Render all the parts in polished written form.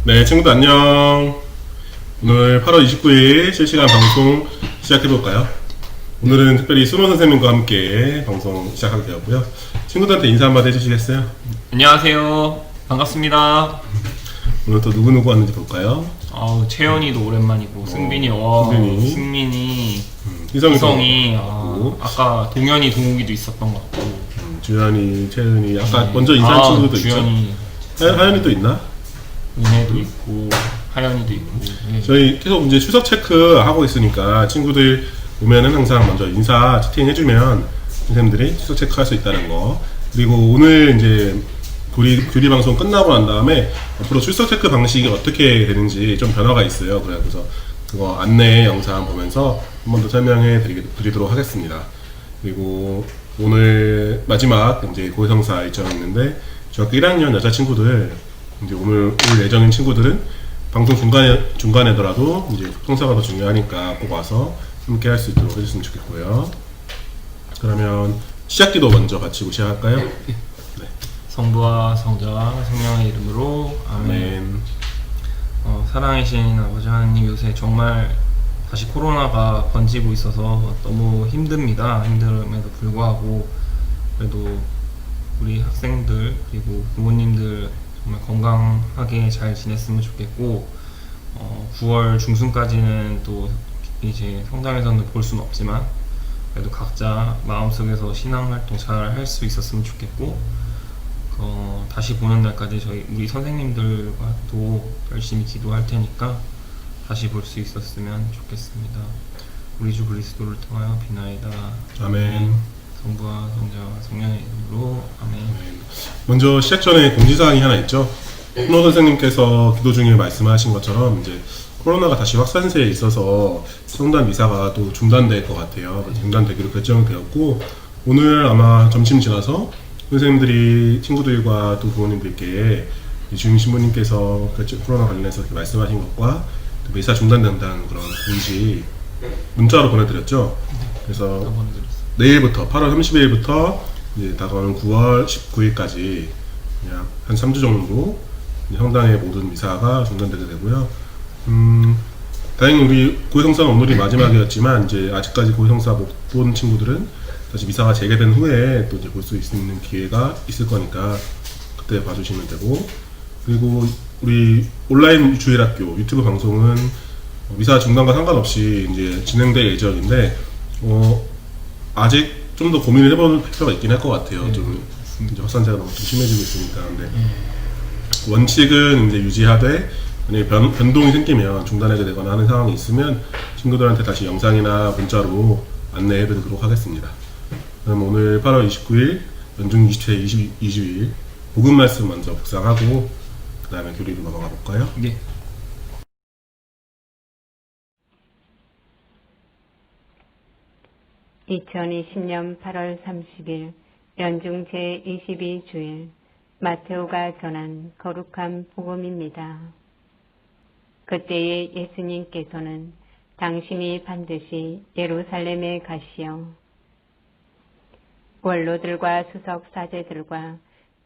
네, 친구들 안녕. 오늘 8월 29일 실시간 방송 시작해볼까요? 오늘은 특별히 수노 선생님과 함께 방송 시작하게 되었고요. 친구들한테 인사 한마디 해주시겠어요? 안녕하세요. 반갑습니다. 오늘 또 누구누구 왔는지 볼까요? 채연이도 오랜만이고, 승빈이, 승민이, 희성이 아까 동현이, 동욱이도 있었던 것 같고, 주현이, 채은이, 아까 먼저 인사한 친구들도 주현이, 있죠? 하연이 또 있나? 은혜도 있고, 하연이도 있고. 네. 저희 계속 이제 추석 체크 하고 있으니까 친구들 오면은 항상 먼저 인사 채팅 해주면 선생님들이 추석 체크할 수 있다는 거. 그리고 오늘 이제 교리 방송 끝나고 난 다음에 앞으로 출석 체크 방식이 어떻게 되는지 좀 변화가 있어요. 그래서 그거 안내 영상 보면서 한 번 더 설명해 드리도록 하겠습니다. 그리고 오늘 마지막 이제 고해성사 일정이 있는데 중학교 1학년 여자 친구들 이제 오늘 올 예정인 친구들은 방송 중간에더라도 이제 성사가 더 중요하니까 꼭 와서 함께 할 수 있도록 해줬으면 좋겠고요. 그러면 시작기도 먼저 바치고 시작할까요? 네. 성부와 성자와 성령의 이름으로 아멘. 사랑하신 아버지 하나님, 요새 정말 다시 코로나가 번지고 있어서 너무 힘듭니다. 힘듦에도 불구하고 그래도 우리 학생들 그리고 부모님들 정말 건강하게 잘 지냈으면 좋겠고, 9월 중순까지는 또 이제 성당에서는 볼 수는 없지만 그래도 각자 마음속에서 신앙활동 잘 할 수 있었으면 좋겠고, 다시 보는 날까지 우리 선생님들과 또 열심히 기도할 테니까 다시 볼 수 있었으면 좋겠습니다. 우리 주 그리스도를 통하여 비나이다. 아멘. 성부와 성자와 성령의 이름으로 아멘. 먼저 시작 전에 공지사항이 하나 있죠. 훈호 선생님께서 기도 중에 말씀하신 것처럼 이제 코로나가 다시 확산세에 있어서 성단 미사가 또 중단될 것 같아요. 중단되기로 결정되었고, 오늘 아마 점심 지나서 선생님들이 친구들과 또 부모님들께 주임 신부님께서 코로나 관련해서 이렇게 말씀하신 것과 또 미사 중단된다는 그런 공지 문자로 보내드렸죠. 그래서 내일부터 8월 30일부터 이제 다가오는 9월 19일까지 약 한 3주 정도 성당의 모든 미사가 중단되게 되고요. 다행히 우리 고해성사가 오늘이 마지막이었지만 이제 아직까지 고해성사 못 본 친구들은 다시 미사가 재개된 후에 또 이제 볼 수 있는 기회가 있을 거니까 그때 봐주시면 되고, 그리고 우리 온라인 주일학교 유튜브 방송은 미사 중단과 상관없이 이제 진행될 예정인데 아직 좀 더 고민을 해볼 필요가 있긴 할 것 같아요. 좀 이제 확산세가 너무 좀 심해지고 있으니까. 근데 원칙은 이제 유지하되 만약에 변동이 생기면 중단하게 되거나 하는 상황이 있으면 친구들한테 다시 영상이나 문자로 안내해 드리도록 하겠습니다. 그럼 오늘 8월 29일 연중 20회 22주일 복음 말씀 먼저 묵상하고 그 다음에 교리로 넘어가 볼까요? 네. (2020년 8월 30일) 연중 제22주일 마테오가 전한 거룩한 복음입니다. 그때에 예수님께서는 당신이 반드시 예루살렘에 가시어 원로들과 수석 사제들과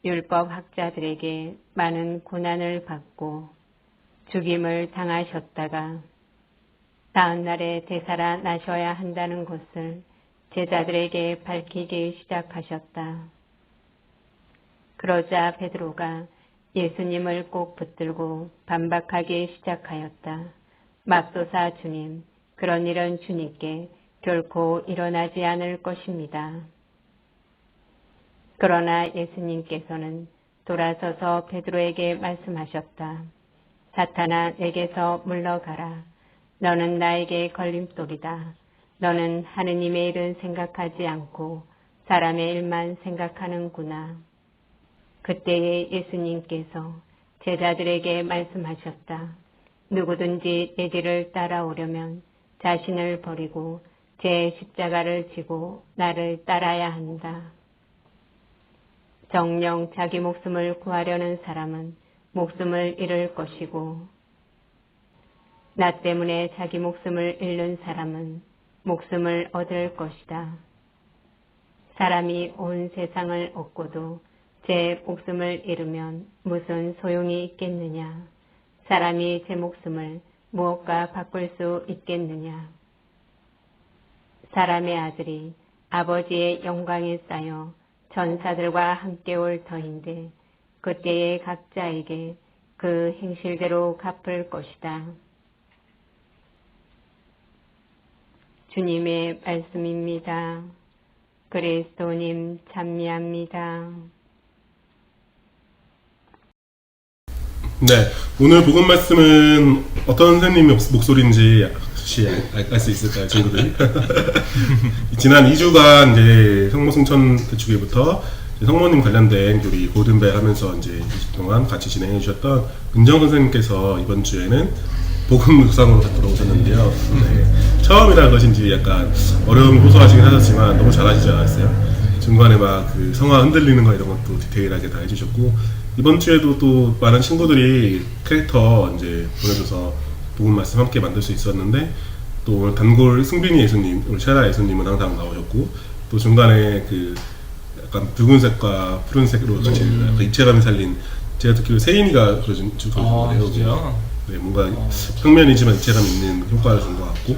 율법 학자들에게 많은 고난을 받고 죽임을 당하셨다가 다음날에 되살아나셔야 한다는 것을 제자들에게 밝히기 시작하셨다. 그러자 베드로가 예수님을 꼭 붙들고 반박하기 시작하였다. 맙소사 주님, 그런 일은 주님께 결코 일어나지 않을 것입니다. 그러나 예수님께서는 돌아서서 베드로에게 말씀하셨다. 사탄아, 내게서 물러가라. 너는 나에게 걸림돌이다. 너는 하느님의 일은 생각하지 않고 사람의 일만 생각하는구나. 그때에 예수님께서 제자들에게 말씀하셨다. 누구든지 내 뒤를 따라오려면 자신을 버리고 제 십자가를 지고 나를 따라야 한다. 정녕 자기 목숨을 구하려는 사람은 목숨을 잃을 것이고, 나 때문에 자기 목숨을 잃는 사람은 목숨을 얻을 것이다. 사람이 온 세상을 얻고도 제 목숨을 잃으면 무슨 소용이 있겠느냐. 사람이 제 목숨을 무엇과 바꿀 수 있겠느냐. 사람의 아들이 아버지의 영광에 쌓여 전사들과 함께 올 터인데 그때에 각자에게 그 행실대로 갚을 것이다. 주님의 말씀입니다. 그리스도님 찬미합니다. 네, 오늘 복음 말씀은 어떤 선생님의 목소리인지 혹시 알 수 있을까요, 친구들? 지난 2주간 이제 성모 승천 대축일부터 성모님 관련된 교리 고든벨 하면서 이제 20 동안 같이 진행해 주셨던 은정 선생님께서 이번 주에는 복음 묵상으로 돌아오셨는데요. 네, 처음이라 것인지 약간 어려움을 호소하시긴 하셨지만 너무 잘하시지 않았어요? 중간에 막 그 성화 흔들리는 거 이런 것도 디테일하게 다 해주셨고, 이번 주에도 또 많은 친구들이 캐릭터 이제 보내줘서 복음 말씀 함께 만들 수 있었는데, 또 오늘 단골 승빈이 예수님, 오늘 샤라 예수님은 항상 나오셨고, 또 중간에 그 약간 붉은색과 푸른색으로 같이 약간 입체감이 살린, 제가 듣기로 세인이가 그려준 거예요. 진짜요? 네, 뭔가 평면이지만 입체감 있는 효과를 준 것 같고,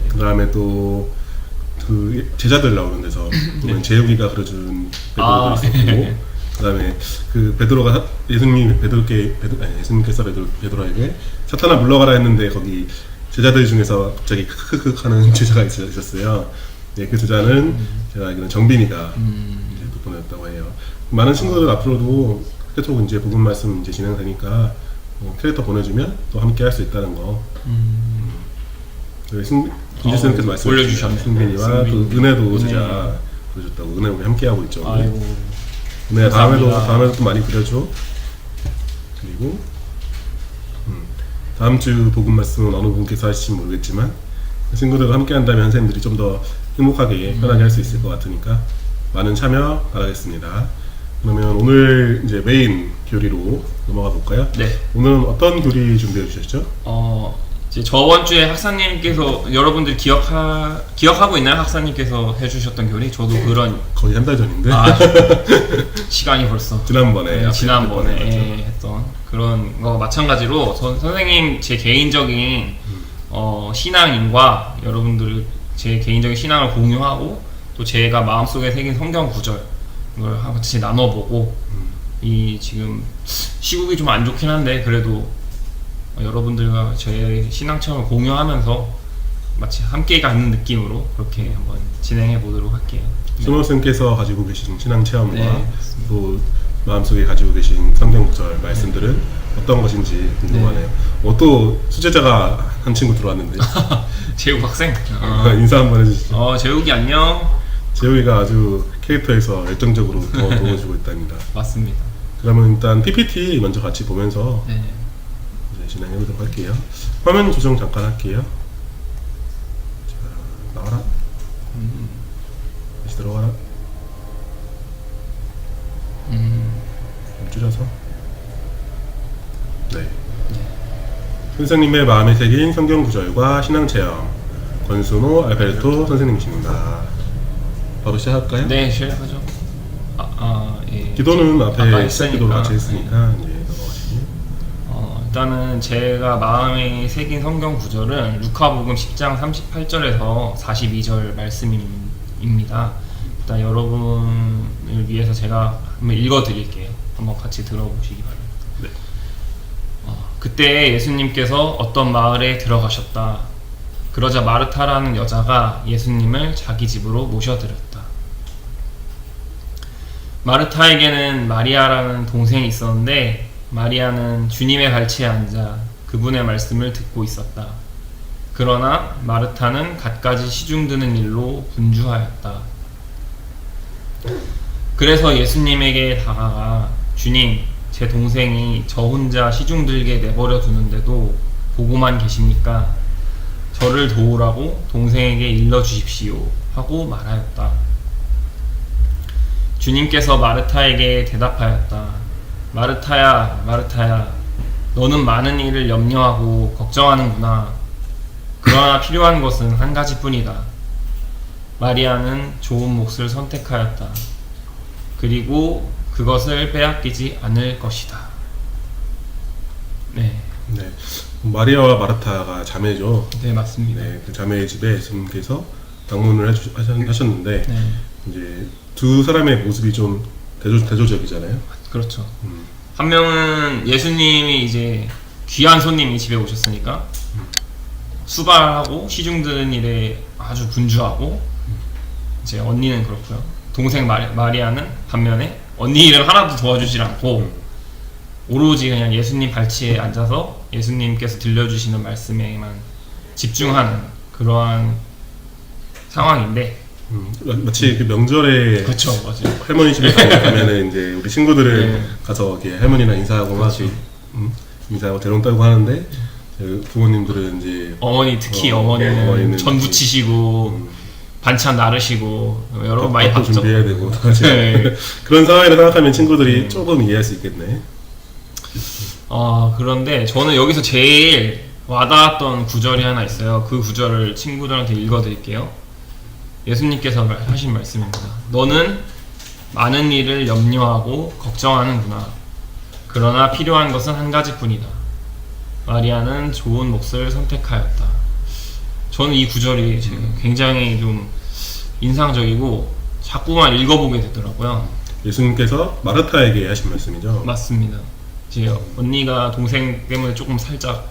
그 다음에 또 그 제자들 나오는 데서 보면 재욱이가 그려준 베드로도 있었고, 그 다음에 그 베드로가 예수님께서 베드로에게 사탄아 물러가라 했는데 거기 제자들 중에서 갑자기 크크크 하는 제자가 있었어요. 네, 그 제자는 제가 알기로는 정빈이가 이제 또 보냈다고 해요. 많은 친구들 앞으로도 계속 이제 복음 말씀 이제 진행되니까 캐릭터 보내주면 또 함께 할 수 있다는 거. 김지선님께서 말씀해 올려주셨네. 승빈이와 또 은혜도 제자 보여줬다고. 은혜 우리 함께 하고 있죠. 아이고. 은혜 감사합니다. 다음에도 또 많이 그려줘. 그리고 다음 주 복음 말씀은 어느 분께서 하실지 모르겠지만 친구들과 함께 한다면 선생님들이 좀 더 행복하게 편하게 할 수 있을 것 같으니까 많은 참여 바라겠습니다. 그러면 오늘 이제 메인 교리로 넘어가 볼까요? 네. 오늘은 어떤 교리 준비해 주셨죠? 이제 저번 주에 학사님께서 여러분들 기억하고 있나요? 학사님께서 해주셨던 교리? 저도 그런 거의 한 달 전인데. 시간이 벌써 지난번에 했던 그런 거 마찬가지로 선생님 제 개인적인 신앙인과 여러분들 제 개인적인 신앙을 공유하고 또 제가 마음속에 새긴 성경 구절 이걸 같이 나눠보고 이 지금 시국이 좀 안 좋긴 한데 그래도 여러분들과 제 신앙 체험을 공유하면서 마치 함께 가는 느낌으로 그렇게 한번 진행해 보도록 할게요. 스모쌤께서 가지고 계신 신앙 체험과 네, 또 마음속에 가지고 계신 성경 구절 말씀들은 어떤 것인지 궁금하네요. 또 수제자가 한 친구 들어왔는데 재욱 학생. 인사 한번 해주시죠. 재욱이 안녕. 재욱이가 아주 캐릭터에서 열정적으로 더 도와주고 있답니다. 맞습니다. 그러면 일단 PPT 먼저 같이 보면서 네. 이제 진행해보도록 할게요. 화면 조정 잠깐 할게요. 자, 나와라. 다시 들어가라. 좀 줄여서. 네. 선생님의 마음에 새긴 성경 구절과 신앙 체험, 권순호 알베르토 선생님이십니다. 바로 시작할까요? 네, 시작하죠. 예. 기도는 아까 앞에 했으니까. 시작 기도를 같이 했으니까 이제 넘어가시고. 일단은 제가 마음에 새긴 성경 구절은 루카복음 10장 38절에서 42절 말씀입니다. 일단 여러분을 위해서 제가 한번 읽어드릴게요. 한번 같이 들어보시기 바랍니다. 네. 그때 예수님께서 어떤 마을에 들어가셨다. 그러자 마르타라는 여자가 예수님을 자기 집으로 모셔들였다. 마르타에게는 마리아라는 동생이 있었는데 마리아는 주님의 발치에 앉아 그분의 말씀을 듣고 있었다. 그러나 마르타는 갖가지 시중드는 일로 분주하였다. 그래서 예수님에게 다가가 주님, 제 동생이 저 혼자 시중들게 내버려 두는데도 보고만 계십니까? 저를 도우라고 동생에게 일러주십시오 하고 말하였다. 주님께서 마르타에게 대답하였다. 마르타야, 마르타야, 너는 많은 일을 염려하고 걱정하는구나. 그러나 필요한 것은 한 가지뿐이다. 마리아는 좋은 몫을 선택하였다. 그리고 그것을 빼앗기지 않을 것이다. 네. 네. 마리아와 마르타가 자매죠. 네, 맞습니다. 네, 그 자매의 집에 예수님께서 방문을 하셨는데 네, 이제 두 사람의 모습이 좀 대조적이잖아요. 그렇죠. 한 명은 예수님이 이제 귀한 손님이 집에 오셨으니까 수발하고 시중 드는 일에 아주 분주하고, 이제 언니는 그렇고요. 동생 마리아는 반면에 언니 일을 하나도 도와주질 않고 오로지 그냥 예수님 발치에 앉아서 예수님께서 들려주시는 말씀에만 집중하는 그러한 상황인데, 마치 그 명절에 그렇죠, 맞아요. 할머니 집에 가면은 이제 우리 친구들을 네. 가서 이렇게 할머니랑 인사하고 막 그렇죠. 이렇게, 인사하고 대롱 떨고 하는데 그 부모님들은 이제 어머니, 특히 어머니는 어머니는 전 부치시고 반찬 나르시고 여러 번 많이 밥도 봤죠. 준비해야 되고 네. 그런 상황을 생각하면 친구들이 조금 이해할 수 있겠네. 그런데 저는 여기서 제일 와닿았던 구절이 하나 있어요. 그 구절을 친구들한테 읽어드릴게요. 예수님께서 하신 말씀입니다. 너는 많은 일을 염려하고 걱정하는구나. 그러나 필요한 것은 한 가지뿐이다. 마리아는 좋은 몫을 선택하였다. 저는 이 구절이 굉장히 좀 인상적이고 자꾸만 읽어보게 되더라고요. 예수님께서 마르타에게 하신 말씀이죠. 맞습니다. 이제 언니가 동생 때문에 조금 살짝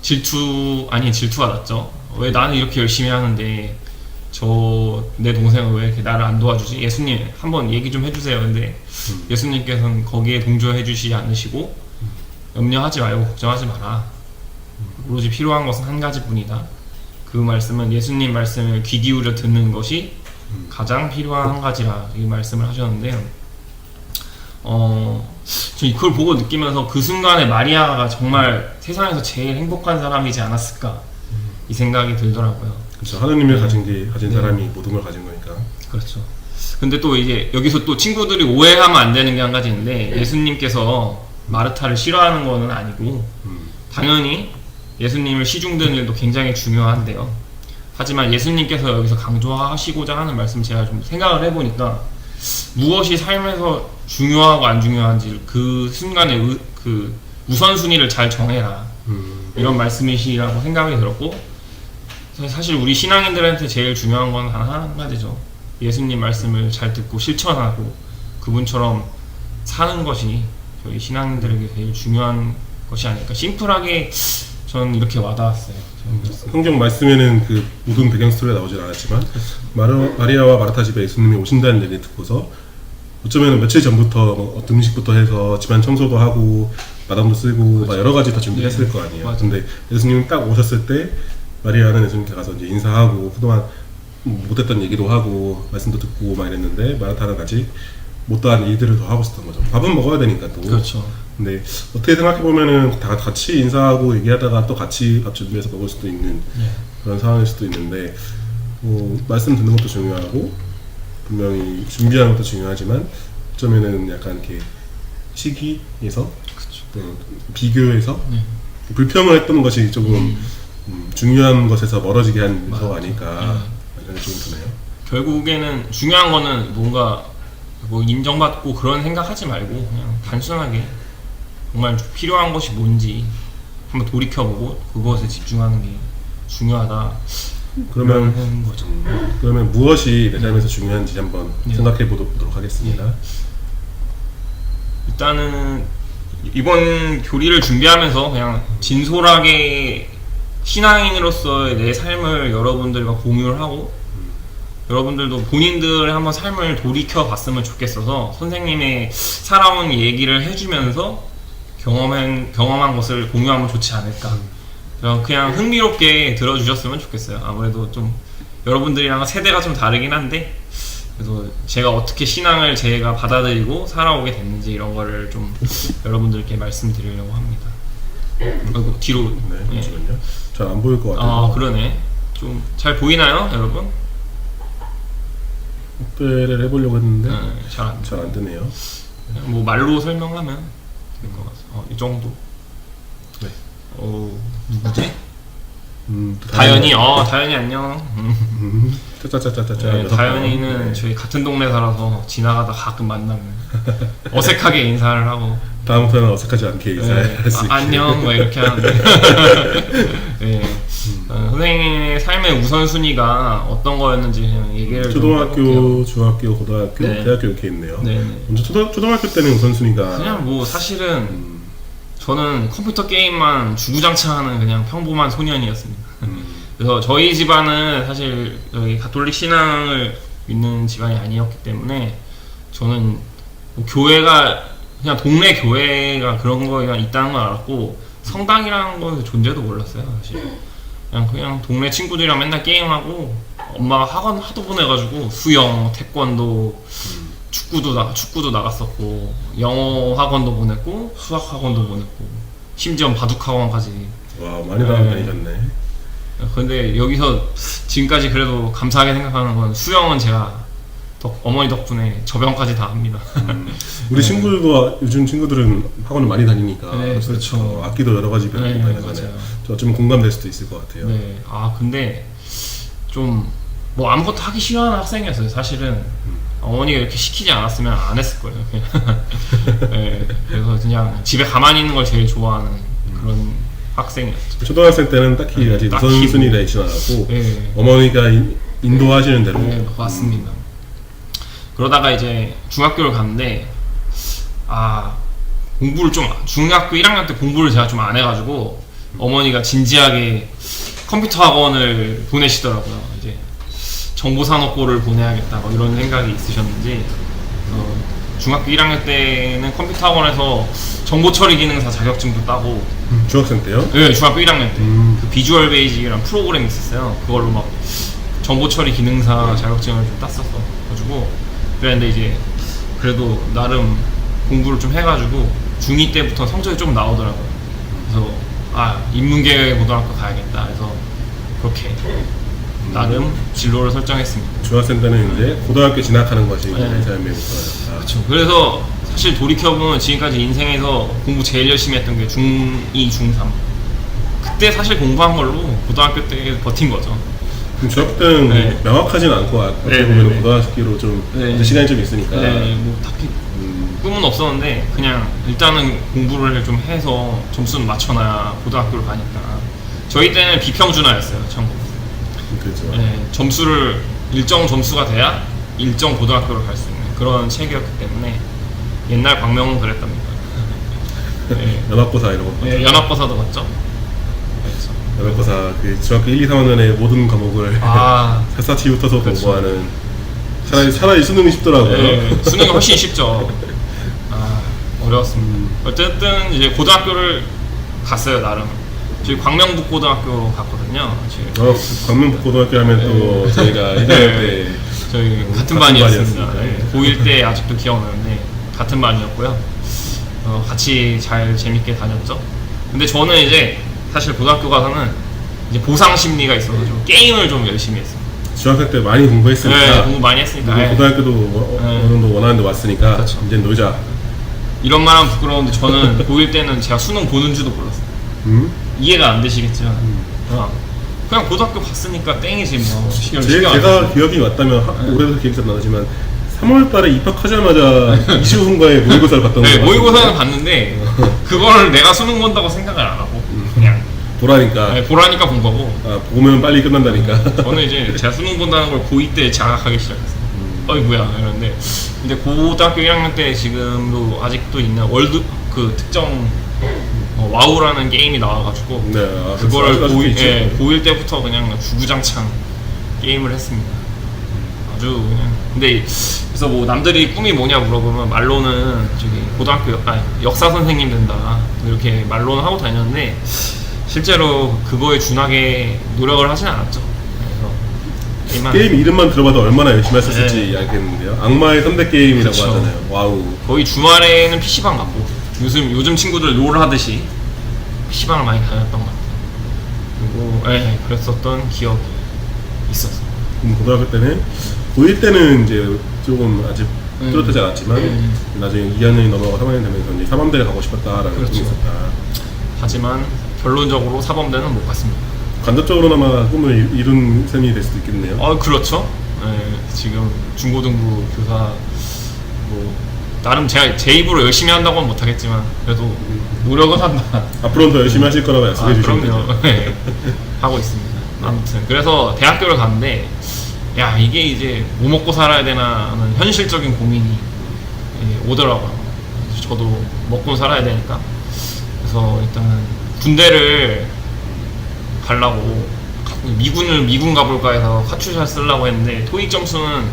질투가 났죠. 왜 나는 이렇게 열심히 하는데 내 동생은 왜 이렇게 나를 안 도와주지? 예수님 한번 얘기 좀 해주세요. 근데 예수님께서는 거기에 동조해 주시지 않으시고 염려하지 말고 걱정하지 마라. 오로지 필요한 것은 한 가지뿐이다. 그 말씀은 예수님 말씀을 귀 기울여 듣는 것이 가장 필요한 한 가지라, 이 말씀을 하셨는데요. 저 이걸 보고 느끼면서 그 순간에 마리아가 정말 세상에서 제일 행복한 사람이지 않았을까, 이 생각이 들더라고요. 그렇죠. 하나님을 가진 네. 사람이 모든 걸 가진 거니까. 그렇죠. 근데 또 이제 여기서 또 친구들이 오해하면 안 되는 게 한 가지 있는데, 예수님께서 마르타를 싫어하는 거는 아니고 당연히 예수님을 시중드는 일도 굉장히 중요한데요. 하지만 예수님께서 여기서 강조하시고자 하는 말씀, 제가 좀 생각을 해보니까 무엇이 삶에서 중요하고 안 중요한지 그 순간에 그 우선순위를 잘 정해라, 이런 말씀이시라고 생각이 들었고, 사실 우리 신앙인들한테 제일 중요한 건 한 가지죠. 예수님 말씀을 잘 듣고 실천하고 그분처럼 사는 것이 저희 신앙인들에게 제일 중요한 것이 아닐까. 심플하게 저는 이렇게 와닿았어요. 성경 말씀에는 그 모든 배경 스토리가 나오진 않았지만 마리아와 마르타 집에 예수님이 오신다는 얘기 듣고서 어쩌면 며칠 전부터 어떤 음식부터 해서 집안 청소도 하고 마당도 쓸고 막 여러 가지 다 준비했을 거 아니에요. 맞아요. 근데 예수님이 딱 오셨을 때 마리아는 예수님께 가서 이제 인사하고 그동안 못했던 얘기도 하고 말씀도 듣고 막 이랬는데 마르타는 아직 못다한 일들을 더 하고 있었던 거죠. 밥은 먹어야 되니까 또. 그렇죠. 근데 어떻게 생각해 보면은 다 같이 인사하고 얘기하다가 또 같이 밥 준비해서 먹을 수도 있는 그런 상황일 수도 있는데, 말씀 듣는 것도 중요하고 분명히 준비하는 것도 중요하지만 어쩌면은 약간 이렇게 시기에서 비교해서 불평을 했던 것이 조금 중요한 것에서 멀어지게 한 요소가 아닐까 생각이 좀 드네요. 결국에는 중요한 거는 뭔가 뭐 인정받고 그런 생각하지 말고 그냥 단순하게 정말 필요한 것이 뭔지 한번 돌이켜보고 그것에 집중하는 게 중요하다. 그러면 그런 거죠. 그러면 무엇이 내 삶에서 중요한지 한번 생각해 보도록 하겠습니다. 일단은 이번 교리를 준비하면서 그냥 진솔하게 신앙인으로서의 내 삶을 여러분들과 공유를 하고, 여러분들도 본인들의 한번 삶을 돌이켜 봤으면 좋겠어서 선생님의 살아온 얘기를 해주면서 경험한 것을 공유하면 좋지 않을까. 그냥 흥미롭게 들어주셨으면 좋겠어요. 아무래도 좀 여러분들이랑 세대가 좀 다르긴 한데, 그래서 제가 어떻게 신앙을 제가 받아들이고 살아오게 됐는지 이런 거를 좀 여러분들께 말씀드리려고 합니다. 아이고, 뒤로. 네, 잠시만요. 잘 안 보일 것 같아요. 그러네. 좀 잘 보이나요, 여러분? 확대를 해보려고 했는데 잘 안 되네요. 그냥 뭐 말로 설명하면 될 것 같아요. 이 정도. 네. 누구지? 또 다현이 다현이 안녕. 짜짜짜짜짜. 네, 다현이는 저희 같은 동네 살아서 지나가다 가끔 만나면 어색하게 인사를 하고 다음부터는 어색하지 않게 인사할 수 있게. 안녕 뭐 이렇게 하는데 네. 선생님의 삶의 우선순위가 어떤 거였는지 그냥 얘기를 좀 해볼게요. 초등학교, 중학교, 고등학교, 네. 대학교 이렇게 있네요. 네. 먼저 초등학교 때는 우선순위가 그냥 뭐 사실은 저는 컴퓨터 게임만 주구장창하는 그냥 평범한 소년이었습니다. 그래서 저희 집안은 사실 저희 가톨릭 신앙을 믿는 집안이 아니었기 때문에 저는 뭐 교회가 그냥 동네 교회가 그런 거가 있다는 걸 알았고 성당이라는 거 존재도 몰랐어요 사실. 그냥 동네 친구들이랑 맨날 게임하고 엄마가 학원 하도 보내가지고 수영, 태권도, 축구도 나갔었고 영어 학원도 보냈고 수학 학원도 보냈고 심지어 바둑 학원까지. 와 많이 다니셨네. 근데 여기서 지금까지 그래도 감사하게 생각하는 건 수영은 제가 어머니 덕분에 저병까지 다 합니다. 우리 친구들도 요즘 친구들은 학원을 많이 다니니까 네, 그렇죠. 악기도 여러 가지 배우고 네, 다니잖아요. 맞아요. 좀 공감될 수도 있을 것 같아요. 네. 근데 좀 뭐 아무것도 하기 싫어하는 학생이었어요. 사실은 어머니가 이렇게 시키지 않았으면 안 했을 거예요. 그냥. 네, 그래서 그냥 집에 가만히 있는 걸 제일 좋아하는 그런 학생이었죠. 초등학생 때는 딱히 아직 딱히 우선순위가 있지 않았고 네. 어머니가 인도하시는 대로. 네, 맞습니다. 그러다가 이제 중학교를 갔는데 공부를 좀 중학교 1학년 때 공부를 제가 좀 안 해가지고 어머니가 진지하게 컴퓨터 학원을 보내시더라고요. 이제 정보산업고를 보내야겠다 뭐 이런 생각이 있으셨는지 중학교 1학년 때는 컴퓨터 학원에서 정보처리 기능사 자격증도 따고. 중학생 때요? 네, 중학교 1학년 때 그 비주얼 베이직이라는 프로그램이 있었어요. 그걸로 막 정보처리 기능사 자격증을 좀 땄었어 가지고 그랬는데 이제 그래도 나름 공부를 좀 해가지고 중2 때부터 성적이 좀 나오더라고요. 그래서 인문계 고등학교 가야겠다 해서 그렇게 나름 진로를 설정했습니다. 중학생 때는 이제 고등학교 진학하는 것이 네. 삶의 목표였다. 그렇죠. 그래서 사실 돌이켜보면 지금까지 인생에서 공부 제일 열심히 했던 게 중2, 중3 그때 사실 공부한 걸로 고등학교 때 버틴 거죠. 그럼 중학교 때는 네. 명확하진 않고 어떻게 네, 보면 네. 고등학교로 좀 네. 시간이 좀 있으니까. 뭐 딱히 꿈은 없었는데 그냥 일단은 공부를 좀 해서 점수는 맞춰놔야 고등학교를 가니까. 저희 때는 비평준화였어요, 전국. 그렇죠. 네, 점수를 일정 점수가 돼야 일정 고등학교를 갈 수 있는 그런 체계였기 때문에 옛날 광명은 그랬답니다. 네. 연합고사 이런 거. 네, 연합고사도 갔죠. 그래서 연합고사 그 중학교 1, 2, 3학년의 모든 과목을 샅샅이부터서 그렇죠. 공부하는. 차라리 수능이 쉽더라고요. 네, 수능이 훨씬 쉽죠. 어려웠습니다. 어쨌든 이제 고등학교를 갔어요, 나름. 저희 광명북고등학교 갔거든요. 광명북고등학교 하면 또 저희가 1학년 때 저희 같은 반이었습니다. 네, 고1 때 아직도 기억나는데 같은 반이었고요. 같이 잘 재밌게 다녔죠. 근데 저는 이제 사실 고등학교 가서는 이제 보상 심리가 있어가지고 게임을 좀 열심히 했어요. 중학생 때 많이 공부했으니까. 네, 공부 많이 했으니까. 그리고 고등학교도 어느 정도 원하는 데 왔으니까 그렇죠. 이제 놀자. 이런 말 하면 부끄러운데 저는 고1 때는 제가 수능 보는 줄도 몰랐어요. 이해가 안 되시겠죠? 그냥 고등학교 갔으니까 땡이지 뭐. 제가 기억이 맞다면 올해도 기억이 잘 나지만 3월 달에 입학하자마자 이시훈과의 모의고사를 봤던 거 네, 같아요. 모의고사는 봤는데 그걸 내가 수능 본다고 생각을 안 하고 그냥 보라니까. 네, 보라니까 본 거고. 보면 빨리 끝난다니까. 저는 이제 제가 수능 본다는 걸 고2 때 자각하기 시작했어요. 어이 뭐야 이러는데 근데 고등학교 1학년 때 지금도 아직도 있는 월드 그 특정 와우라는 게임이 나와가지고 네, 그거를 아직도 있죠. 고1 때부터 그냥 주구장창 게임을 했습니다. 아주 그냥 근데 그래서 뭐 남들이 꿈이 뭐냐 물어보면 말로는 저기 고등학교 역사 선생님 된다 이렇게 말로는 하고 다녔는데 실제로 그거에 준하게 노력을 하진 않았죠. 게임 이름만 들어봐도 얼마나 열심히 했었을지 알겠는데요. 악마의 3대 게임이라고 그쵸. 하잖아요. 와우. 거의 주말에는 PC방 갔고 요즘 친구들 롤 하듯이 PC방을 많이 다녔던 것 같아요. 그리고 그랬었던 기억이 있었어요. 고등학교 때는 고1 때는 이제 조금 아직 뚜렷하지 않았지만 나중에 2학년이 넘어가고 3학년 되면서 이제 사범대를 가고 싶었다라는 그렇죠. 꿈이 있었다. 하지만 결론적으로 사범대는 못 갔습니다. 간접적으로나마 꿈을 이룬 셈이 될 수도 있겠네요. 그렇죠. 네, 지금 중고등부 교사 뭐 나름 제가 제 입으로 열심히 한다고는 못하겠지만 그래도 노력은 한다. 앞으로는 더 열심히 하실 거라고 약속해 주시면 그럼요. 되죠. 네, 하고 있습니다. 아무튼 그래서 대학교를 갔는데 야 이게 이제 뭐 먹고 살아야 되나 하는 현실적인 고민이 오더라고요. 저도 먹고 살아야 되니까 그래서 일단은 군대를 가려고 미군 가볼까 해서 카츄샤 쓰려고 했는데 토익 점수는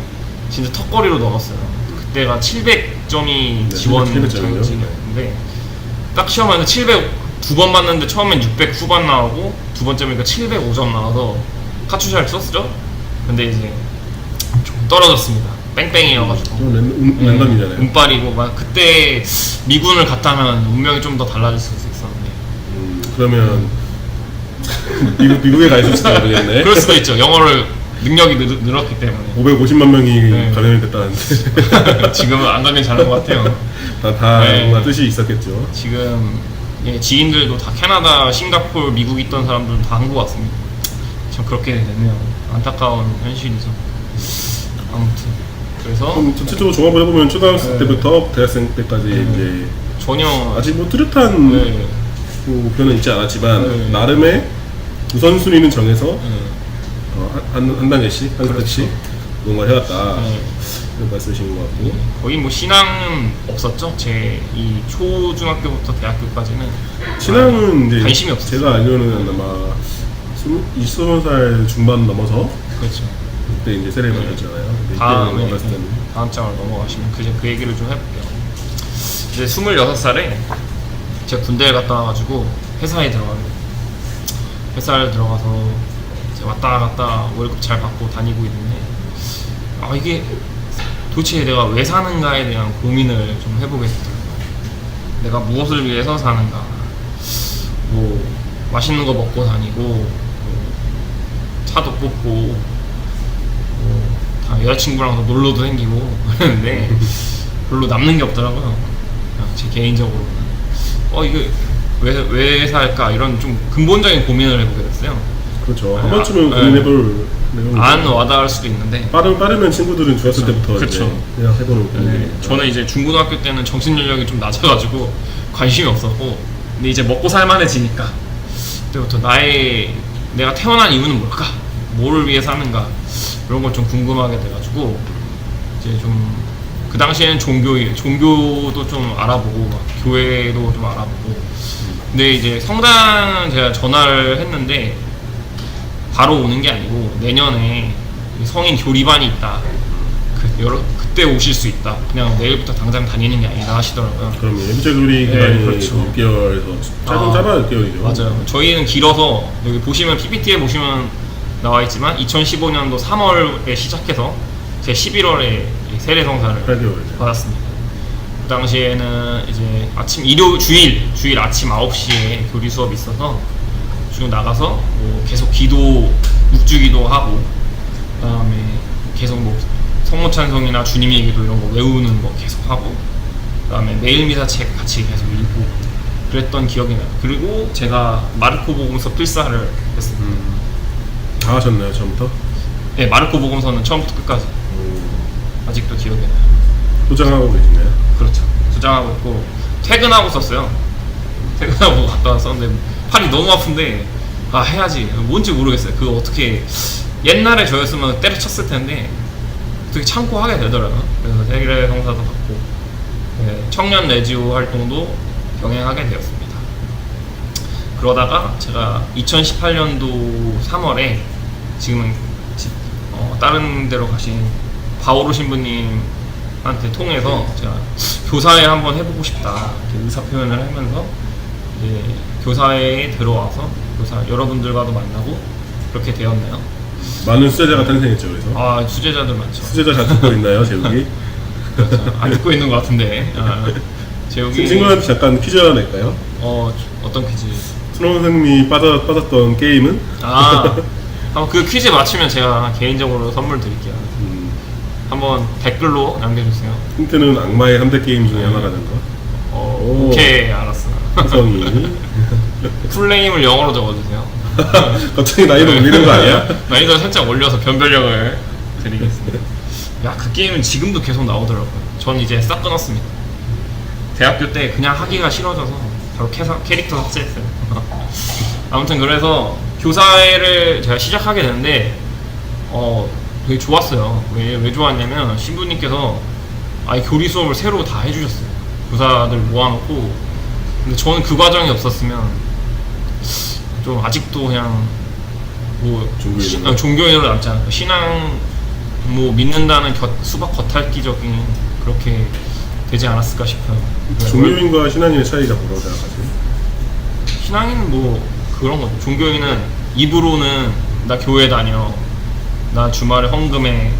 진짜 턱걸이로 넣었어요. 그때가 700점이 지원 700 점이요? 자격증이었는데 딱 시험하는데 700 두 번 봤는데 처음엔 600 후반 나오고 두 번째니까 705점 나와서 카츄샤를 썼죠. 근데 이제 좀 떨어졌습니다. 뺑뺑이여가지고 랜덤이잖아요. 운빨이고 막 그때 미군을 갔다면 운명이 좀 더 달라질 수 있었는데 그러면 미국에 가 있을지도 모르겠네. 그럴 수도 있죠. 영어를 능력이 늘었기 때문에 550만 명이 네. 감염이 됐다는데 지금은 안 가긴 잘한 것 같아요. 다 네. 뭔가 뜻이 있었겠죠. 지금 지인들도 다 캐나다, 싱가포르, 미국 있던 사람들 다 한국 왔습니다. 참 그렇게 됐네요. 안타까운 현실이죠. 아무튼 그래서 그럼 전체적으로 종합을 해보면 초등학생 네. 때부터 대학생 때까지 이제 전혀 아직 뭐 뚜렷한 네, 목표는 있지 않았지만 네. 나름의 우선순위는 정해서 네, 한 단계씩 한 스텝씩 뭔가 해왔다 네. 이런 말씀이신 것 같고 거의 뭐 신앙은 없었죠. 제 이 초중학교부터 대학교까지는 신앙은 이제 관심이 없었어요. 제가 알기로는 아마 20살 중반 넘어서 그렇죠. 그때 이제 세례를 받았잖아요. 근데 다음에 이때는 어렸을 때는 다음 장을 넘어가시면 그 얘기를 좀 해볼게요. 이제 26살에 제가 군대에 갔다 와가지고 회사에 들어가요. 회사를 들어가서 이제 왔다 갔다 월급 잘 받고 다니고 있는데 이게 도대체 내가 왜 사는가에 대한 고민을 좀 해보게 되더라고요. 내가 무엇을 위해서 사는가. 뭐 맛있는 거 먹고 다니고 뭐 차도 뽑고 다 여자친구랑 놀러도 다니고 그러는데 별로 남는 게 없더라고요. 그냥 제 개인적으로는 이게 왜 살까 이런 좀 근본적인 고민을 해보게 됐어요. 그렇죠. 네, 한 번쯤은 네. 고민해볼 내용이죠. 안 와닿을 수도 있는데 빠르면 친구들은 중학생 때부터 그렇죠. 이제 그냥 해보는 네, 저는 이제 중고등학교 때는 정신 연령이 좀 낮아가지고 관심이 없었고 근데 이제 먹고 살만해지니까 그때부터 내가 태어난 이유는 뭘까? 뭐를 위해 사는가? 이런 걸 좀 궁금하게 돼가지고 이제 좀 그 당시에는 종교도 좀 알아보고 막 교회도 좀 알아보고 근데 이제 성당은 제가 전화를 했는데 바로 오는 게 아니고 내년에 성인 교리반이 있다. 그때 오실 수 있다. 그냥 내일부터 당장 다니는 게 아니라 하시더라고요. 그럼 현재교리 네, 기간이 그렇죠. 6개월에서 짧아 6개월이죠. 맞아요. 저희는 길어서 여기 보시면 PPT에 보시면 나와 있지만 2015년도 3월에 시작해서 제 11월에 세례성사를 8개월. 받았습니다. 그 당시에는 이제 주일 아침 9시에 교리 수업이 있어서 쭉 나가서 뭐 계속 묵주기도 하고 그다음에 계속 뭐 성모 찬송이나 주님의 기도 이런 거 외우는 거 계속 하고 그다음에 매일 미사 책 같이 계속 읽고 그랬던 기억이 나요. 그리고 제가 마르코 복음서 필사를 했습니다. 다 하셨나요 처음부터? 네, 마르코 복음서는 처음부터 끝까지 아직도 기억이 나요. 소장하고 계시나요? 그렇죠. 수장하고 있고 퇴근하고 썼어요. 퇴근하고 갔다 왔었는데 팔이 너무 아픈데 해야지 뭔지 모르겠어요. 그거 어떻게 옛날에 저였으면 때려쳤을 텐데 어떻게 참고 하게 되더라고요. 그래서 세계 성사도 받고 청년 레지오 활동도 병행하게 되었습니다. 그러다가 제가 2018년도 3월에 지금은 다른 데로 가신 바오로 신부님한테 통해서 제가 교사회 한번 해보고 싶다 이렇게 의사 표현을 하면서 이제 교사회에 들어와서 교사 여러분들과도 만나고 그렇게 되었네요. 많은 수제자가 탄생했죠. 그래서 수제자들 많죠. 수제자 잘 듣고 있나요, 제욱이? 그렇죠. 안 듣고 있는 것 같은데. 제욱이 친구한테 잠깐 퀴즈 하나 낼까요? 어떤 퀴즈? 수능 선생님이 빠졌던 게임은? 그 퀴즈 맞추면 제가 개인적으로 선물 드릴게요. 한번 댓글로 남겨주세요. 힌트는 악마의 3대 게임 중에 하나라는 거. 오케이 알았어. 성이 풀네임을 영어로 적어주세요. 갑자기 나이도 올리는 거 아니야? 나이도 살짝 올려서 변별력을 드리겠습니다. 야, 그 게임은 지금도 계속 나오더라고요. 전 이제 싹 끊었습니다. 대학교 때 그냥 하기가 싫어져서 바로 캐릭터 삭제했어요. 아무튼 그래서 교사회를 제가 시작하게 되는데 되게 좋았어요. 왜 좋았냐면 신부님께서 아예 교리 수업을 새로 다 해주셨어요. 교사들 모아놓고. 근데 저는 그 과정이 없었으면 좀 아직도 그냥 뭐 종교인으로 남지 않을까. 신앙 뭐 믿는다는 수박 겉핥기적인 그렇게 되지 않았을까 싶어요. 종교인과 신앙인의 차이가 뭐라고 생각하세요? 신앙인은 뭐 그런 거죠. 종교인은 입으로는 나 교회 다녀, 나 주말에 헌금해,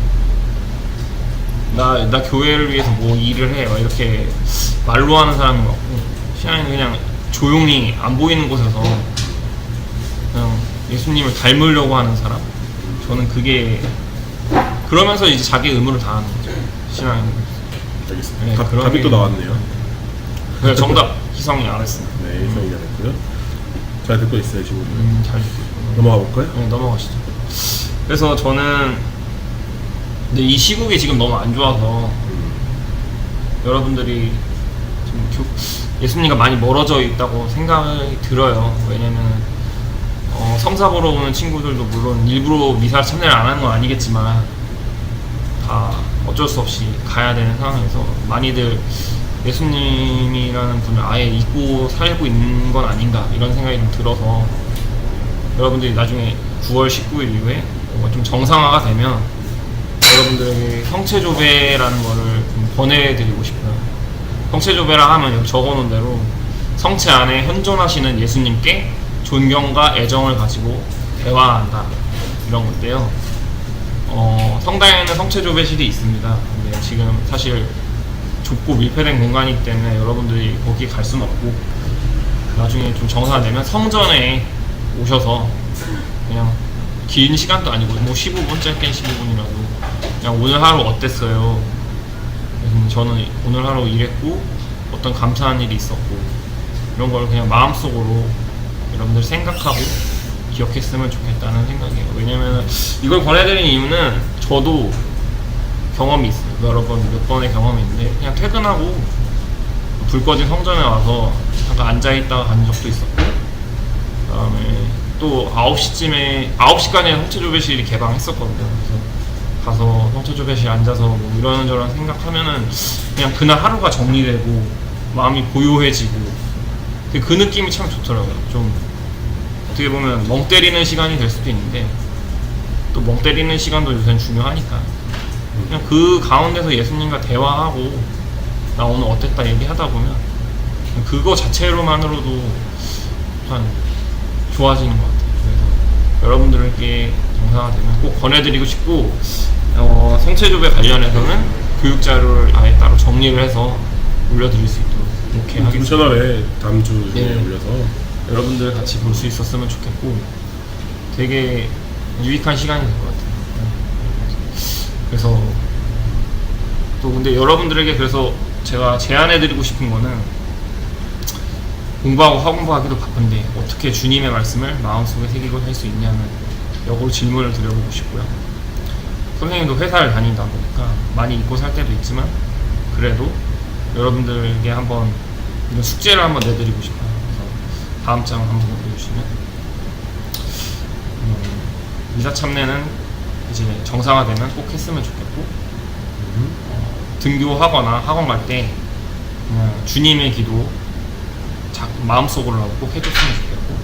나 교회를 위해서 뭐 일을 해, 막 이렇게 말로 하는 사람인 것 같고, 신앙인은 그냥 조용히 안 보이는 곳에서 그냥 예수님을 닮으려고 하는 사람. 저는 그게 그러면서 이제 자기 의무를 다하는 거죠. 신앙인은. 알겠습니다. 네, 그런 답이 또 게- 나왔네요. 그래서 정답 희성이 안 했습니다. 네, 희성이 잘했고요. 잘 듣고 있어요, 지금. 잘 넘어가 볼까요? 네, 넘어가시죠. 그래서 저는 근데 이 시국이 지금 너무 안 좋아서 여러분들이 좀 예수님과 많이 멀어져 있다고 생각이 들어요. 왜냐면 성사 보러 오는 친구들도 물론 일부러 미사를 참여를 안 하는 건 아니겠지만 다 어쩔 수 없이 가야 되는 상황에서 많이들 예수님이라는 분을 아예 잊고 살고 있는 건 아닌가 이런 생각이 좀 들어서 여러분들이 나중에 9월 19일 이후에 뭔가 좀 정상화가 되면 여러분들에게 성체조배라는 거를 좀 권해드리고 싶어요. 성체조배라 하면 여기 적어놓은 대로 성체 안에 현존하시는 예수님께 존경과 애정을 가지고 대화한다 이런 건데요. 성당에는 성체조배실이 있습니다. 근데 지금 사실 좁고 밀폐된 공간이기 때문에 여러분들이 거기 갈 수는 없고 나중에 좀 정상화되면 성전에 오셔서 그냥 긴 시간도 아니고 뭐 15분 짧게 15분이라도 그냥 오늘 하루 어땠어요? 저는 오늘 하루 일했고 어떤 감사한 일이 있었고 이런 걸 그냥 마음속으로 여러분들 생각하고 기억했으면 좋겠다는 생각이에요. 왜냐면 이걸 권해드리는 이유는 저도 경험이 있어요. 몇 번의 경험이 있는데 그냥 퇴근하고 불 꺼진 성전에 와서 잠깐 앉아있다가 간 적도 있었고 그 다음에 또 9시까지 성체조배실이 개방했었거든요. 그래서 가서 성체조배실 앉아서 뭐 이런저런 생각하면은 그냥 그날 하루가 정리되고 마음이 고요해지고 그 느낌이 참 좋더라고요. 좀 어떻게 보면 멍 때리는 시간이 될 수도 있는데 또 멍 때리는 시간도 요새는 중요하니까 그냥 그 가운데서 예수님과 대화하고 나 오늘 어땠다 얘기하다 보면 그거 자체로만으로도 한 좋아지는 것 같아요. 그래서 여러분들에게 정상화되면 꼭 권해드리고 싶고 성체조배 관련해서는 교육자료를 아예 따로 정리를 해서 올려드릴 수 있도록 이렇게 하겠습니다. 채널에 다음 주에 네. 올려서 여러분들 같이 볼 수 있었으면 좋겠고 되게 유익한 시간이 될 것 같아요. 그래서 또 근데 여러분들에게 그래서 제가 제안해드리고 싶은 거는 공부하고 학원부하기도 바쁜데 어떻게 주님의 말씀을 마음속에 새기고 살 수 있냐는 역으로 질문을 드려보고 싶고요. 선생님도 회사를 다니다 보니까 많이 잊고 살 때도 있지만 그래도 여러분들에게 한번 이런 숙제를 한번 내드리고 싶어요. 그래서 다음 장 한번 보여주시면 미사 참례는 이제 정상화되면 꼭 했으면 좋겠고 등교하거나 학원 갈 때 그냥 주님의 기도 마음속으로 꼭 해줬으면 좋겠고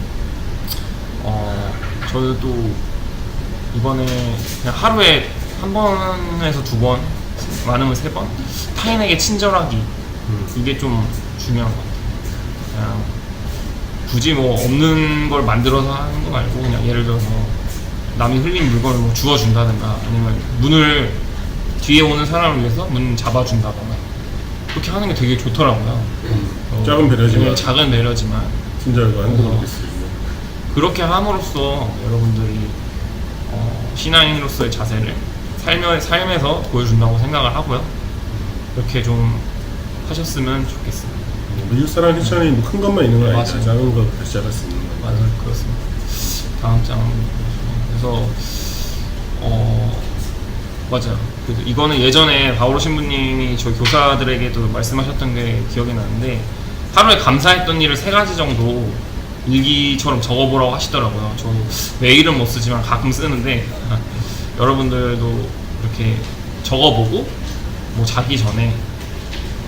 저도 이번에 그냥 하루에 한 번에서 두 번 많으면 세 번 타인에게 친절하기 이게 좀 중요한 것 같아요. 그냥 굳이 뭐 없는 걸 만들어서 하는 거 말고 그냥 예를 들어서 남이 흘린 물건을 뭐 주워준다든가 아니면 문을 뒤에 오는 사람을 위해서 문 잡아준다거나 그렇게 하는 게 되게 좋더라고요. 작은 배려지만 네, 작은 배려지만 친절과 행복을 느낄 수 있는. 그렇게 함으로써 여러분들이 신앙인으로서의 자세를 삶에서 보여준다고 생각을 하고요. 이렇게 좀 하셨으면 좋겠습니다. 미국 사람 희찬이 뭐 큰 것만 있는 건 아니잖아. 맞아요. 작은 것부터 시작할 수 있는 거. 맞아요, 그렇습니다. 다음 장. 그래서 맞아요. 그래서 이거는 예전에 바오로 신부님이 저희 교사들에게도 말씀하셨던 게 기억이 나는데, 하루에 감사했던 일을 3가지 정도 일기처럼 적어보라고 하시더라고요. 저 매일은 못 쓰지만 가끔 쓰는데 여러분들도 이렇게 적어보고, 뭐 자기 전에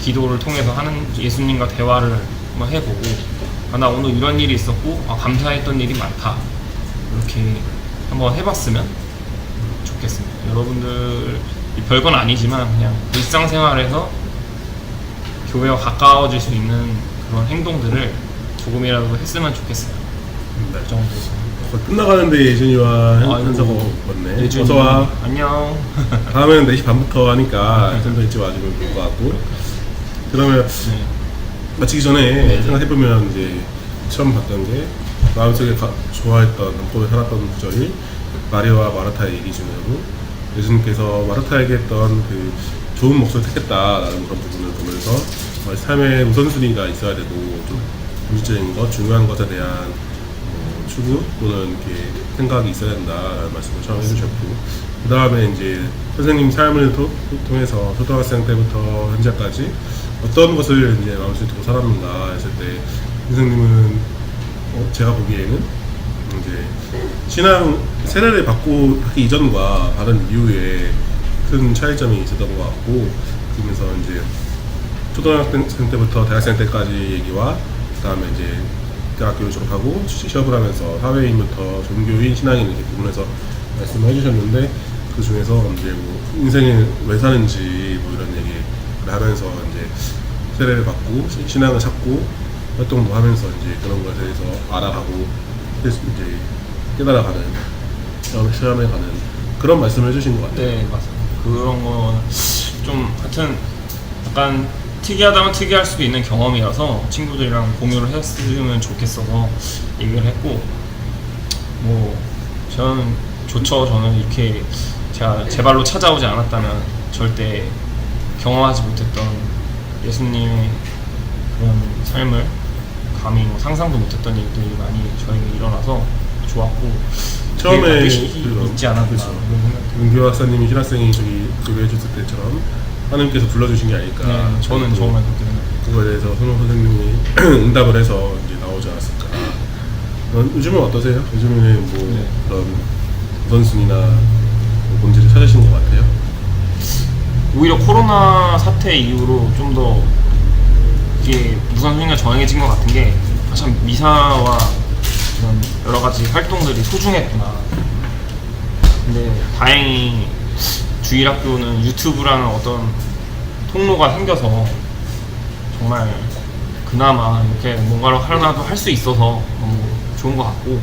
기도를 통해서 하는 예수님과 대화를 한번 해보고, 나 오늘 이런 일이 있었고 감사했던 일이 많다, 이렇게 한번 해봤으면 좋겠습니다. 여러분들 별건 아니지만 그냥 일상생활에서 교회와 가까워질 수 있는 그런 행동들을 조금이라도 했으면 좋겠어요. 네. 그 정도. 거의 끝나가는데 예준이와 아이고, 현서가 왔네. 예준이, 어서와. 안녕. 다음에는 4시 반부터 하니까 현서 일찍 와주면 좋을 것 같고. 그러면 네. 마치기 전에 네. 생각해보면 이제 처음 봤던 게 마음속에 좋아했던 남고에 살았던 구절이 마리아와 마르타의 얘기 중에도 예수님께서 마르타에게 했던 그 좋은 목소리를 택했다라는 그런 부분을 보면서 삶의 우선순위가 있어야 되고 좀 본질적인 것, 중요한 것에 대한 추구 또는 이렇게 생각이 있어야 된다라는 말씀을 처음 해주셨고, 그 다음에 이제 선생님 삶을 통해서 초등학생 때부터 현재까지 어떤 것을 이제 마음속에 두고 살았는가 했을 때 선생님은 제가 보기에는 이제 신앙 세례를 받고 하기 이전과 받은 이후에 큰 차이점이 있었던 것 같고, 그러면서 이제 초등학생 때부터 대학생 때까지 얘기와 그 다음에 이제 대학교를 졸업하고 취업을 하면서 사회인부터 종교인, 신앙인 이렇게 구분해서 말씀을 해주셨는데, 그 중에서 이제 뭐 인생을 왜 사는지 뭐 이런 얘기를 하면서 이제 세례를 받고 신앙을 찾고 활동도 하면서 이제 그런 것에 대해서 알아가고 이제 깨달아가는, 체험해가는 그런 말씀을 해주신 것 같아요. 네, 맞아요. 그런 건 좀 하여튼 약간 특이하다면 특이할 수도 있는 경험이라서 친구들이랑 공유를 했으면 좋겠어서 얘기를 했고, 뭐 저는 좋죠. 저는 이렇게 제가 제 발로 찾아오지 않았다면 절대 경험하지 못했던 예수님의 그런 삶을 감히 뭐 상상도 못했던 일들이 많이 저에게 일어나서 좋았고, 처음에 있지 않았나 그런 생각이. 은교 박사님이 신학생이 저기 교회 해줬을 때처럼 하나님께서 불러주신 게 아닐까. 네, 저는 정말 그렇게 생각해요. 그거에 대해서 손호 선생님이 응답을 해서 이제 나오지 않았을까. 요즘은 어떠세요? 요즘에는 뭐 네. 그런 우선순위나 뭐 본질을 찾으신 것 같아요? 오히려 코로나 사태 이후로 좀 더 이게 우선순위가 정해진 것 같은 게, 참 미사와 그런 여러 가지 활동들이 소중했구나. 근데 다행히 주일학교는 유튜브라는 어떤 통로가 생겨서 정말 그나마 이렇게 뭔가를 하나도 할 수 있어서 너무 좋은 것 같고,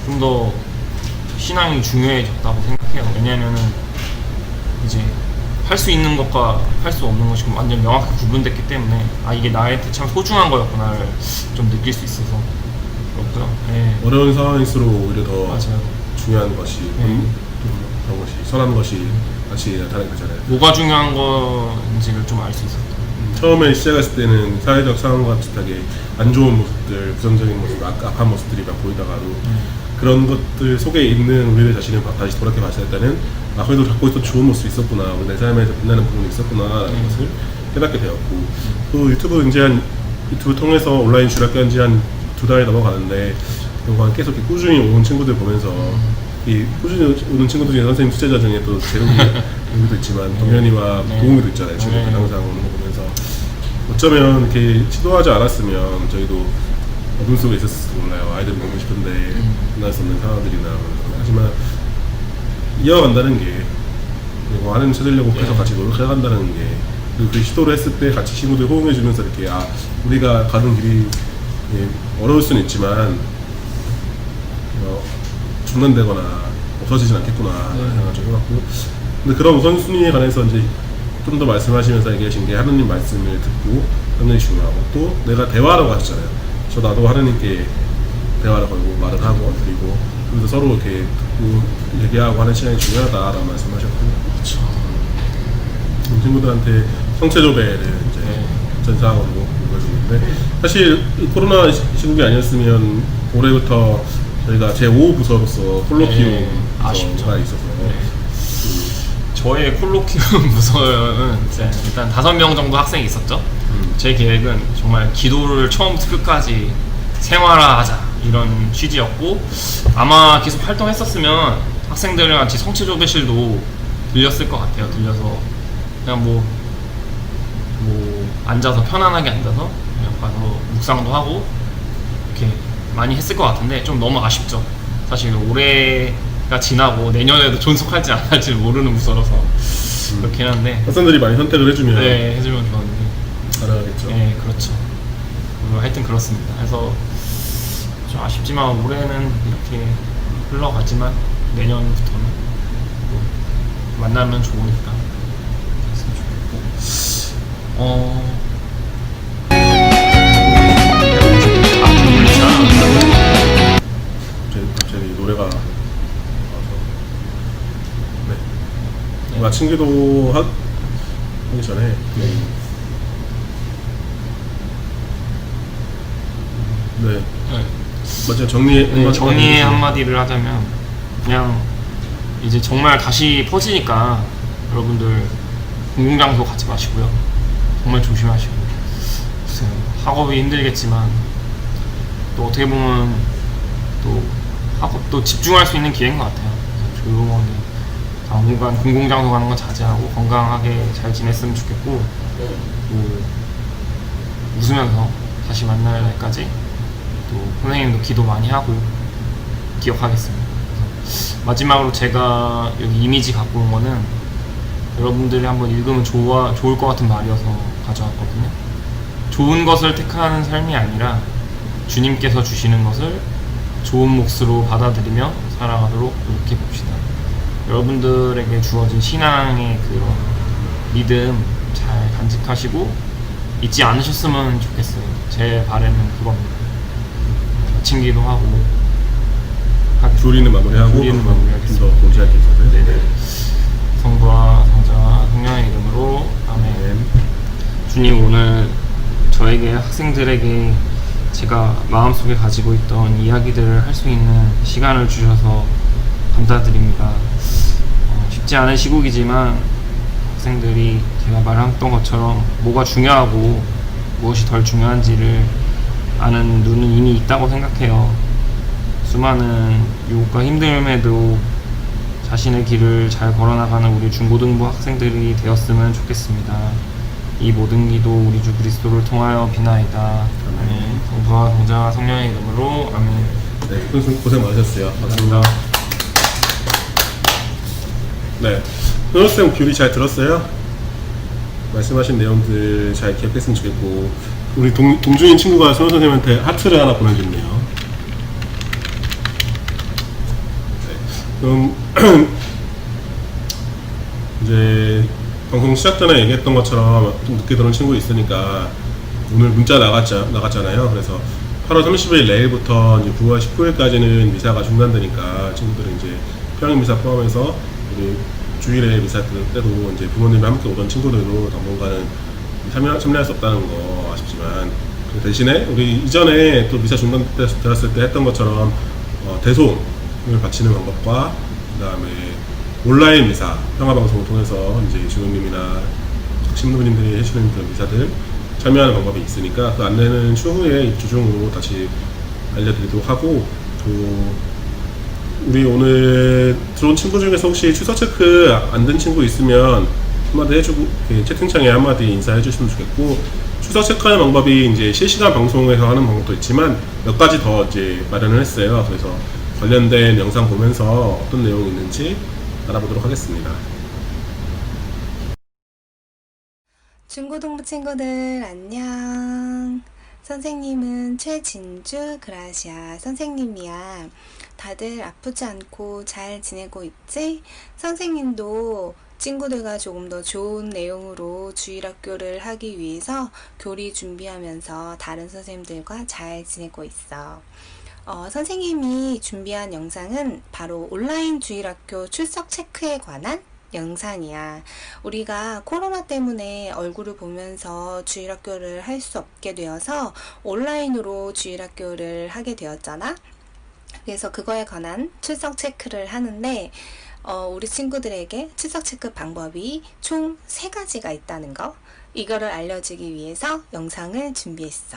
좀 더 신앙이 중요해졌다고 생각해요. 왜냐면은 이제 할 수 있는 것과 할 수 없는 것이 완전 명확하게 구분됐기 때문에 이게 나한테 참 소중한 거였구나를 좀 느낄 수 있어서 그렇고요. 네. 어려운 상황일수록 오히려 더 맞아요. 중요한 것이, 그런 것이, 선한 것이 다시 나타나게 되잖아요. 뭐가 중요한 건지를 좀 알 수 있었다. 처음에 시작했을 때는 사회적 상황과 비슷하게 안 좋은 모습들, 부정적인 모습, 악한 모습들이 막 보이다가도 그런 것들 속에 있는 우리들 자신을 다시 돌아켜 봤을 때는 그래도 갖고 있던 좋은 모습이 있었구나, 우리 내 삶에서 빛나는 부분이 있었구나 라는 것을 깨닫게 되었고, 또 유튜브 통해서 온라인 주일학교 지 한 2달이 넘어가는데 그동안 계속 이렇게 꾸준히 오는 친구들 보면서 이 꾸준히 오는 친구들 중에 선생님 수제자 중에 또 재욱이도 있지만 동현이와 도움이도 있잖아요. 친구들 항상 오는 거 보면서 어쩌면 이렇게 시도하지 않았으면 저희도 어둠 속에 있었을지도 몰라요. 아이들 보고 싶은데 만날 수 없는 상황들이나. 하지만 이어간다는 게, 그리고 하나님 찾으려고 계속 같이 노력해간다는 게, 그리고 그 시도를 했을 때 같이 친구들 호응해주면서 이렇게 우리가 가는 길이 어려울 수는 있지만 중단되거나 없어지진 않겠구나 생각을 좀 해봤고, 근데 그런 우선순위에 관해서 이제 좀 더 말씀하시면서 얘기하신 게 하나님 말씀을 듣고 하는 게 중요하고, 또 내가 대화라고 하셨잖아요. 나도 하나님께 대화를 걸고 말을 하고 드리고, 그래서 서로 이렇게 듣고 얘기하고 하는 시간이 중요하다라고 말씀하셨고, 그렇죠. 친구들한테 성체조배를 이제 전사하고 보여주는데, 사실 코로나 시국이 아니었으면 올해부터 저희가 제5 부서로서 콜로키움 네, 아쉽죠. 부서가 있어서 저의 콜로키움 부서는 이제 일단 5명 정도 학생이 있었죠. 제 계획은 정말 기도를 처음부터 끝까지 생활화하자 이런 취지였고, 아마 계속 활동했었으면 학생들이랑 같이 성취조배실도 들렸을 것 같아요. 들려서 그냥 뭐 앉아서 편안하게 앉아서 그냥 가서 묵상도 하고 이렇게 많이 했을 것 같은데, 좀 너무 아쉽죠. 사실 올해가 지나고 내년에도 존속할지 안 할지 모르는 부서라서 그렇긴 한데, 학생들이 많이 선택을 해주면 네, 해주면 좋았는데. 가능하겠죠. 네, 그렇죠. 하여튼 그렇습니다. 그래서 좀 아쉽지만 올해는 이렇게 흘러가지만 내년부터는 뭐 만나면 좋으니까 했으면 좋겠고. 갑자기 노래가 나와서 네. 아침 기도 하기 전에 네. 먼저 정리의 한마디를 하자면, 그냥 이제 정말 다시 퍼지니까 여러분들 공공장소 가지 마시고요. 정말 조심하시고. 글쎄요, 학업이 힘들겠지만 또 어떻게 보면 또 학업도 집중할 수 있는 기회인 것 같아요. 조용하게 당분간 공공장소 가는 건 자제하고 건강하게 잘 지냈으면 좋겠고, 또 웃으면서 다시 만날 날까지 또 선생님도 기도 많이 하고 기억하겠습니다. 그래서 마지막으로 제가 여기 이미지 갖고 온 거는 여러분들이 한번 읽으면 좋을 것 같은 말이어서 가져왔거든요. 좋은 것을 택하는 삶이 아니라 주님께서 주시는 것을 좋은 몫으로 받아들이며 살아가도록 노력해 봅시다. 여러분들에게 주어진 신앙의 그런 믿음 잘 간직하시고 잊지 않으셨으면 좋겠어요. 제 바람은 그겁니다. 아침 기도하고 조리는 마무리하고 마무리하겠습니다. 좀 더 공지할 게 있어서요. 네네. 성부와 성자와 성령의 이름으로 아멘. 주님, 오늘 저에게 학생들에게 제가 마음속에 가지고 있던 이야기들을 할 수 있는 시간을 주셔서 감사드립니다. 쉽지 않은 시국이지만 학생들이 제가 말했던 것처럼 뭐가 중요하고 무엇이 덜 중요한지를 아는 눈은 이미 있다고 생각해요. 수많은 유혹과 힘듦에도 자신의 길을 잘 걸어나가는 우리 중고등부 학생들이 되었으면 좋겠습니다. 이 모든 기도 우리 주 그리스도를 통하여 비나이다. 아멘. 성부와 성자와 성령의 이름으로 아멘. 네, 고생 많으셨어요. 감사합니다. 네, 현호쌤 교리 잘 들었어요? 말씀하신 내용들 잘 기억했으면 좋겠고, 우리 동준인 친구가 선호 선생님한테 하트를 하나 보내줬네요. 네, 그럼 이제 방송 시작 전에 얘기했던 것처럼 좀 늦게 들어온 친구 있으니까 오늘 문자 나갔잖아요. 그래서 8월 30일 내일부터 이제 9월 19일까지는 미사가 중단되니까 친구들은 이제 평일 미사 포함해서 우리 주일에 미사 때도 이제 부모님이 함께 오던 친구들도 당분간은 참여할 수 없다는 거 아쉽지만, 그 대신에 우리 이전에 또 미사 중단되었을 때 했던 것처럼 대송을 바치는 방법과 그 다음에 온라인 미사 평화방송을 통해서 이제 주님님이나 신부님들이 해주는 그런 미사들 참여하는 방법이 있으니까 그 안내는 추후에 입주 중으로 다시 알려드리도록 하고, 또 우리 오늘 들어온 친구 중에서 혹시 취소 체크 안 된 친구 있으면 한마디 해주고, 채팅창에 한마디 인사해 주시면 좋겠고, 취소 체크하는 방법이 이제 실시간 방송에서 하는 방법도 있지만 몇 가지 더 이제 마련을 했어요. 그래서 관련된 영상 보면서 어떤 내용이 있는지 알아보도록 하겠습니다. 중고등부 친구들 안녕. 선생님은 최진주 그라시아 선생님이야. 다들 아프지 않고 잘 지내고 있지? 선생님도 친구들과 조금 더 좋은 내용으로 주일학교를 하기 위해서 교리 준비하면서 다른 선생님들과 잘 지내고 있어. 선생님이 준비한 영상은 바로 온라인 주일학교 출석 체크에 관한 영상이야. 우리가 코로나 때문에 얼굴을 보면서 주일학교를 할 수 없게 되어서 온라인으로 주일학교를 하게 되었잖아. 그래서 그거에 관한 출석 체크를 하는데 우리 친구들에게 출석 체크 방법이 총 3가지가 있다는 거, 이거를 알려주기 위해서 영상을 준비했어.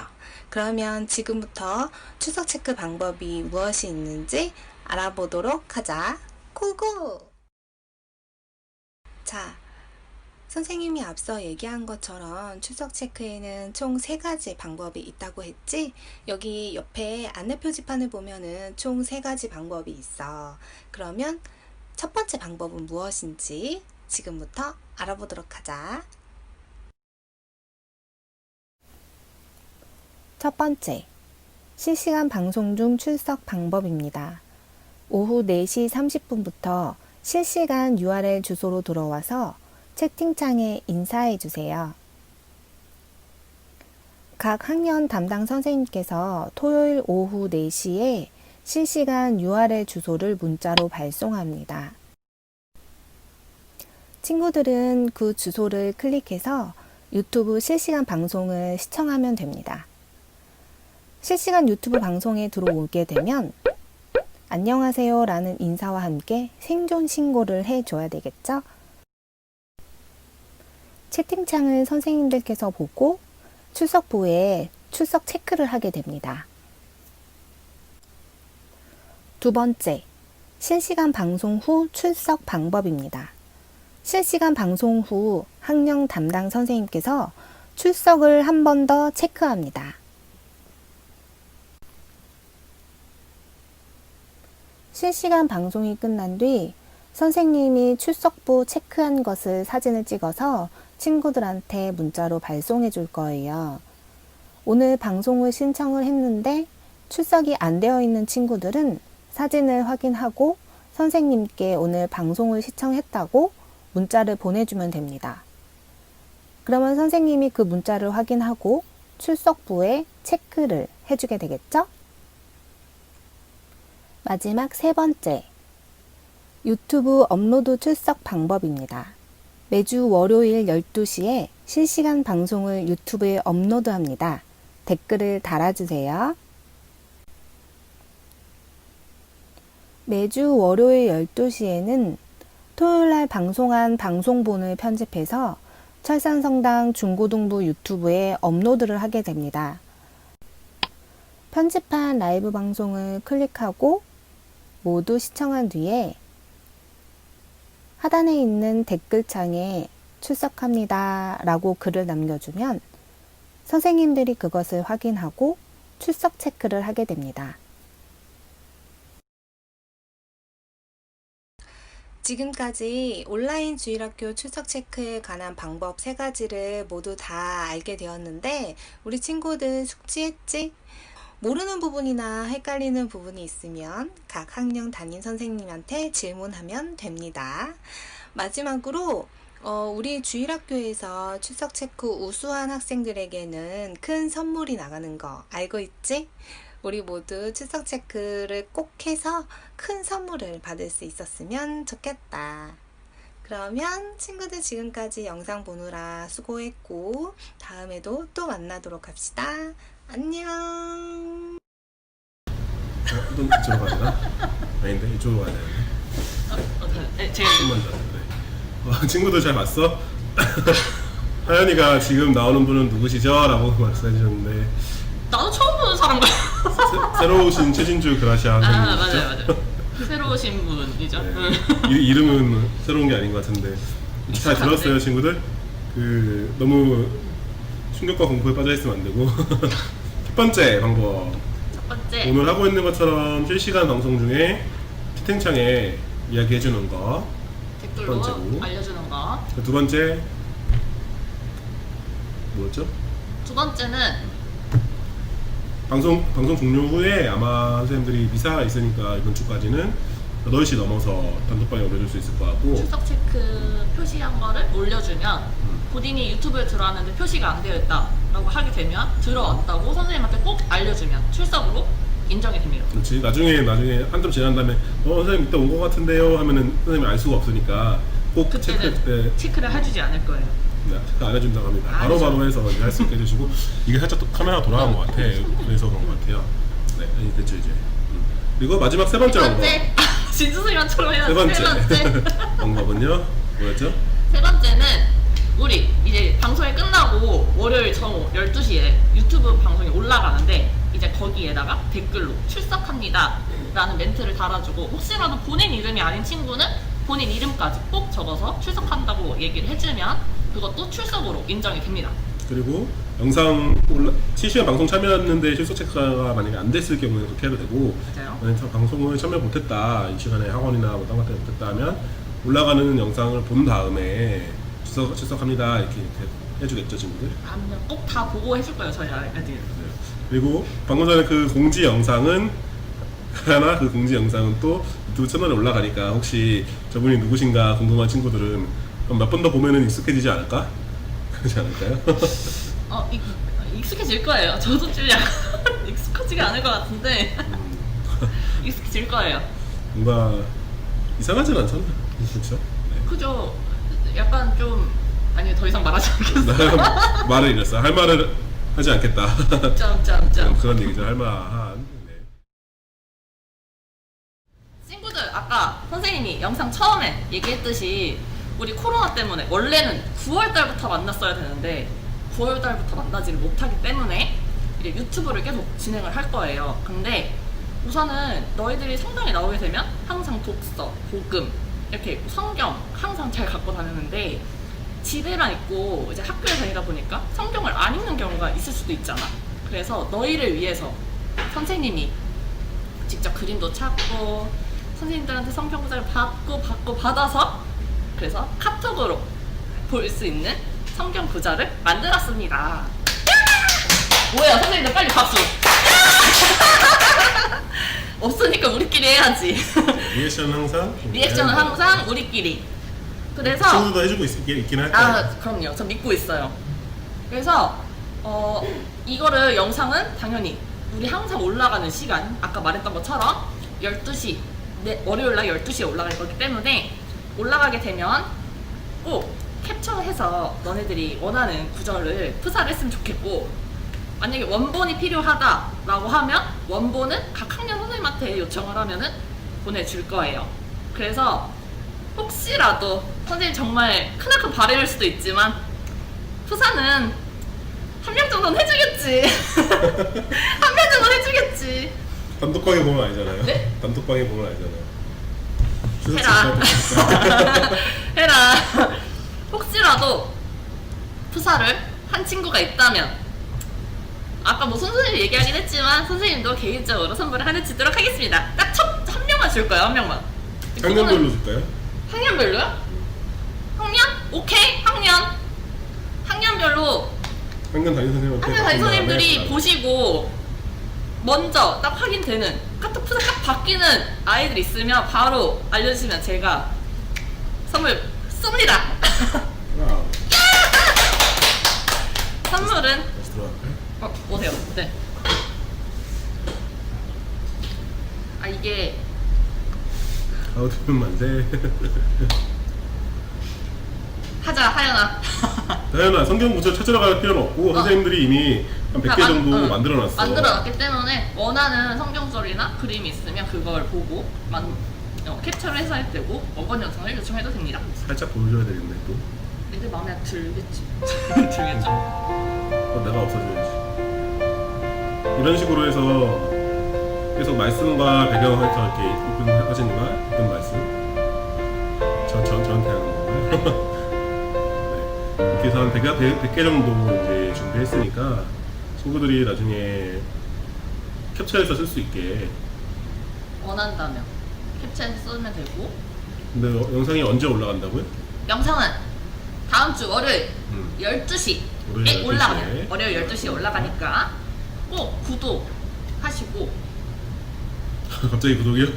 그러면 지금부터 출석 체크 방법이 무엇이 있는지 알아보도록 하자. 고고! 자, 선생님이 앞서 얘기한 것처럼 출석 체크에는 총 3가지 방법이 있다고 했지? 여기 옆에 안내 표지판을 보면은 총 3가지 방법이 있어. 그러면 첫 번째 방법은 무엇인지 지금부터 알아보도록 하자. 첫 번째, 실시간 방송 중 출석 방법입니다. 오후 4시 30분부터 실시간 URL 주소로 들어와서 채팅창에 인사해 주세요. 각 학년 담당 선생님께서 토요일 오후 4시에 실시간 URL 주소를 문자로 발송합니다. 친구들은 그 주소를 클릭해서 유튜브 실시간 방송을 시청하면 됩니다. 실시간 유튜브 방송에 들어오게 되면 안녕하세요 라는 인사와 함께 생존 신고를 해줘야 되겠죠? 채팅창을 선생님들께서 보고 출석부에 출석 체크를 하게 됩니다. 두 번째, 실시간 방송 후 출석 방법입니다. 실시간 방송 후 학령 담당 선생님께서 출석을 한 번 더 체크합니다. 실시간 방송이 끝난 뒤 선생님이 출석부 체크한 것을 사진을 찍어서 친구들한테 문자로 발송해 줄 거예요. 오늘 방송을 신청을 했는데 출석이 안 되어 있는 친구들은 사진을 확인하고 선생님께 오늘 방송을 시청했다고 문자를 보내주면 됩니다. 그러면 선생님이 그 문자를 확인하고 출석부에 체크를 해주게 되겠죠? 마지막 3번째, 유튜브 업로드 출석 방법입니다. 매주 월요일 12시에 실시간 방송을 유튜브에 업로드합니다. 댓글을 달아주세요. 매주 월요일 12시에는 토요일날 방송한 방송본을 편집해서 철산성당 중고등부 유튜브에 업로드를 하게 됩니다. 편집한 라이브 방송을 클릭하고 모두 시청한 뒤에 하단에 있는 댓글창에 출석합니다 라고 글을 남겨주면 선생님들이 그것을 확인하고 출석 체크를 하게 됩니다. 지금까지 온라인 주일학교 출석 체크에 관한 방법 3가지를 모두 다 알게 되었는데 우리 친구들 숙지했지? 모르는 부분이나 헷갈리는 부분이 있으면 각 학년 담임 선생님한테 질문하면 됩니다. 마지막으로 우리 주일학교에서 출석 체크 우수한 학생들에게는 큰 선물이 나가는 거 알고 있지? 우리 모두 출석 체크를 꼭 해서 큰 선물을 받을 수 있었으면 좋겠다. 그러면 친구들 지금까지 영상 보느라 수고했고 다음에도 또 만나도록 합시다. 안녕. 또 이쪽으로 가야 되나? 아닌데 이쪽으로 가야 되는데. 네, 제가 조금만 더. 네. 친구들 잘 봤어? 하연이가 지금 나오는 분은 누구시죠? 라고 말씀해 주셨는데 나도 처음 보는 사람 같아. 새로 오신 최진주 그라시아 맞아요, 선생님이죠? 맞아요. 새로 오신 분이죠. 네. 이름은 새로운 게 아닌 것 같은데 잘 들었어요 친구들? 너무 충격과 공포에 빠져 있으면 안 되고 첫 번째 방법, 첫 번째, 오늘 하고 있는 것처럼 실시간 방송 중에 채팅창에 이야기해 주는 거. 댓글로 첫 번째고. 알려주는 거. 두 번째 뭐였죠? 두 번째는 방송 종료 후에 아마 선생님들이 미사가 있으니까 이번 주까지는 8시 넘어서 단톡방에 올려줄 수 있을 것 같고 출석 체크 표시한 거를 올려주면 본인이 유튜브에 들어왔는데 표시가 안 되어 있다라고 하게 되면 들어왔다고 선생님한테 꼭 알려주면 출석으로 인정이 됩니다. 그렇지. 나중에 한참 지난 다음에 선생님 이때 온 것 같은데요 하면은 선생님이 알 수가 없으니까 꼭 그때는 체크를 해주지 않을 거예요. 체크 안 해준다고 합니다. 바로바로 해서 이제 할 수 있게 해주시고 이게 살짝 또 카메라 돌아간 것 같아. 그래서 그런 것 같아요. 네, 됐죠 이제. 그리고 마지막 세 번째 방법. 진수생활처럼 해야 세 번째. 세 번째. 방법은요? 뭐였죠? 세 번째는 우리 이제 방송이 끝나고 월요일 정오 12시에 유튜브 방송이 올라가는데 이제 거기에다가 댓글로 출석합니다 라는 멘트를 달아주고 혹시라도 본인 이름이 아닌 친구는 본인 이름까지 꼭 적어서 출석한다고 얘기를 해주면 그것도 출석으로 인정이 됩니다. 그리고 영상 실시간 방송 참여했는데 실속 체크가 만약에 안 됐을 경우에는 그렇게 해도 되고, 맞아요. 만약에 방송을 참여 못했다, 이 시간에 학원이나 뭐 딴 것 때문에 못했다 하면 올라가는 영상을 본 다음에 출석합니다 이렇게 해주겠죠, 친구들. 아니면 꼭 다 보고 해줄 거예요, 저희 애들. 그리고 방금 전에 그 공지 영상은 하나, 그 공지 영상은 또 유튜브 채널에 올라가니까 혹시 저분이 누구신가 궁금한 친구들은 몇 번 더 보면은 익숙해지지 않을까? 그러지 않을까요? 익숙해질 거예요. 저도 좀 약간 익숙하지가 않을 것 같은데 익숙해질 거예요. 뭔가 이상하진 않잖아, 그렇죠? 그죠? 약간 좀 아니 더 이상 말하지 않겠어요. 말을 잃었어. 할 말을 하지 않겠다. 짬짬짬. 그런 얘기죠. 할 만한. 네. 친구들 아까 선생님이 영상 처음에 얘기했듯이 우리 코로나 때문에 원래는 9월 달부터 만났어야 되는데 9월 달부터 만나지를 못하기 때문에 이제 유튜브를 계속 진행을 할 거예요. 근데 우선은 너희들이 성당에 나오게 되면 항상 독서, 복음 이렇게 성경 항상 잘 갖고 다니는데 집에만 있고 이제 학교에 다니다 보니까 성경을 안 읽는 경우가 있을 수도 있잖아. 그래서 너희를 위해서 선생님이 직접 그림도 찾고 선생님들한테 성경 구절을 받아서 그래서 카톡으로 볼 수 있는 성경 구절을 만들었습니다. 뭐야 선생님들 빨리 박수. 없으니까 우리끼리 해야지. 리액션은 항상. 리액션은 항상 우리끼리. 그래서 친구도 해주고 있긴 할 거예요. 그럼요. 저 믿고 있어요. 그래서 이거를 영상은 당연히 우리 항상 올라가는 시간 아까 말했던 것처럼 12시 월요일날 12시에 올라갈 거기 때문에 올라가게 되면 꼭 캡처해서 너네들이 원하는 구절을 프사를 했으면 좋겠고 만약에 원본이 필요하다라고 하면 원본은 각 학년 선생님한테 요청을 하면은 보내줄 거예요. 그래서 혹시라도 선생님 정말 크나큰 바램일 수도 있지만 프사는 한 명 정도는 해주겠지. 한 명 정도는 해주겠지. 단톡방에 보면 아니잖아요. 네? 단톡방에 보면 아니잖아요. 해라. 해라. 혹시라도 프사를 한 친구가 있다면 아까 뭐 선생님이 얘기하긴 했지만 선생님도 개인적으로 선물을 하나 주도록 하겠습니다. 딱 한 명만 줄 거예요. 한 명만. 학년별로 줄까요? 학년별로요? 학년? 오케이. 학년별로 학년 담임 선생님한테 학년 담임 선생님들이 다음에 보시고 먼저 딱 확인되는 카톡 프사 딱 바뀌는 아이들 있으면 바로 알려주시면 제가 선물 쏩니다. 와우. 선물은 다시 들어갈까요? 오세요. 네. 이게 아우 들으면 안 돼. 하자 하연아. 다현아, 성경 구절 찾으러 갈 필요는 없고 선생님들이 이미 한 100개 정도 만들어놨어. 만들어놨기 때문에 원하는 성경절이나 그림이 있으면 그걸 보고 캡처를 해서 할 때고 원본 영상을 요청해도 됩니다. 살짝 보여줘야 되겠네 또. 애들 마음에 들겠지. 들겠죠? 내가 없어져야지. 이런 식으로 해서 계속 말씀과 배경에서 이렇게 하시는 거야? 이쁜 말씀. 저한테 하는 거고요. 네. 이렇게 해서 한 100개 정도 이제 준비했으니까 친구들이 나중에 캡처해서 쓸 수 있게. 원한다면 캡처해서 쓰면 되고. 근데 영상이 언제 올라간다고요? 영상은 다음 주 월요일 12시에 월요일 12시에. 올라가요. 월요일 12시에 올라가니까 꼭 구독하시고. 갑자기 구독이요?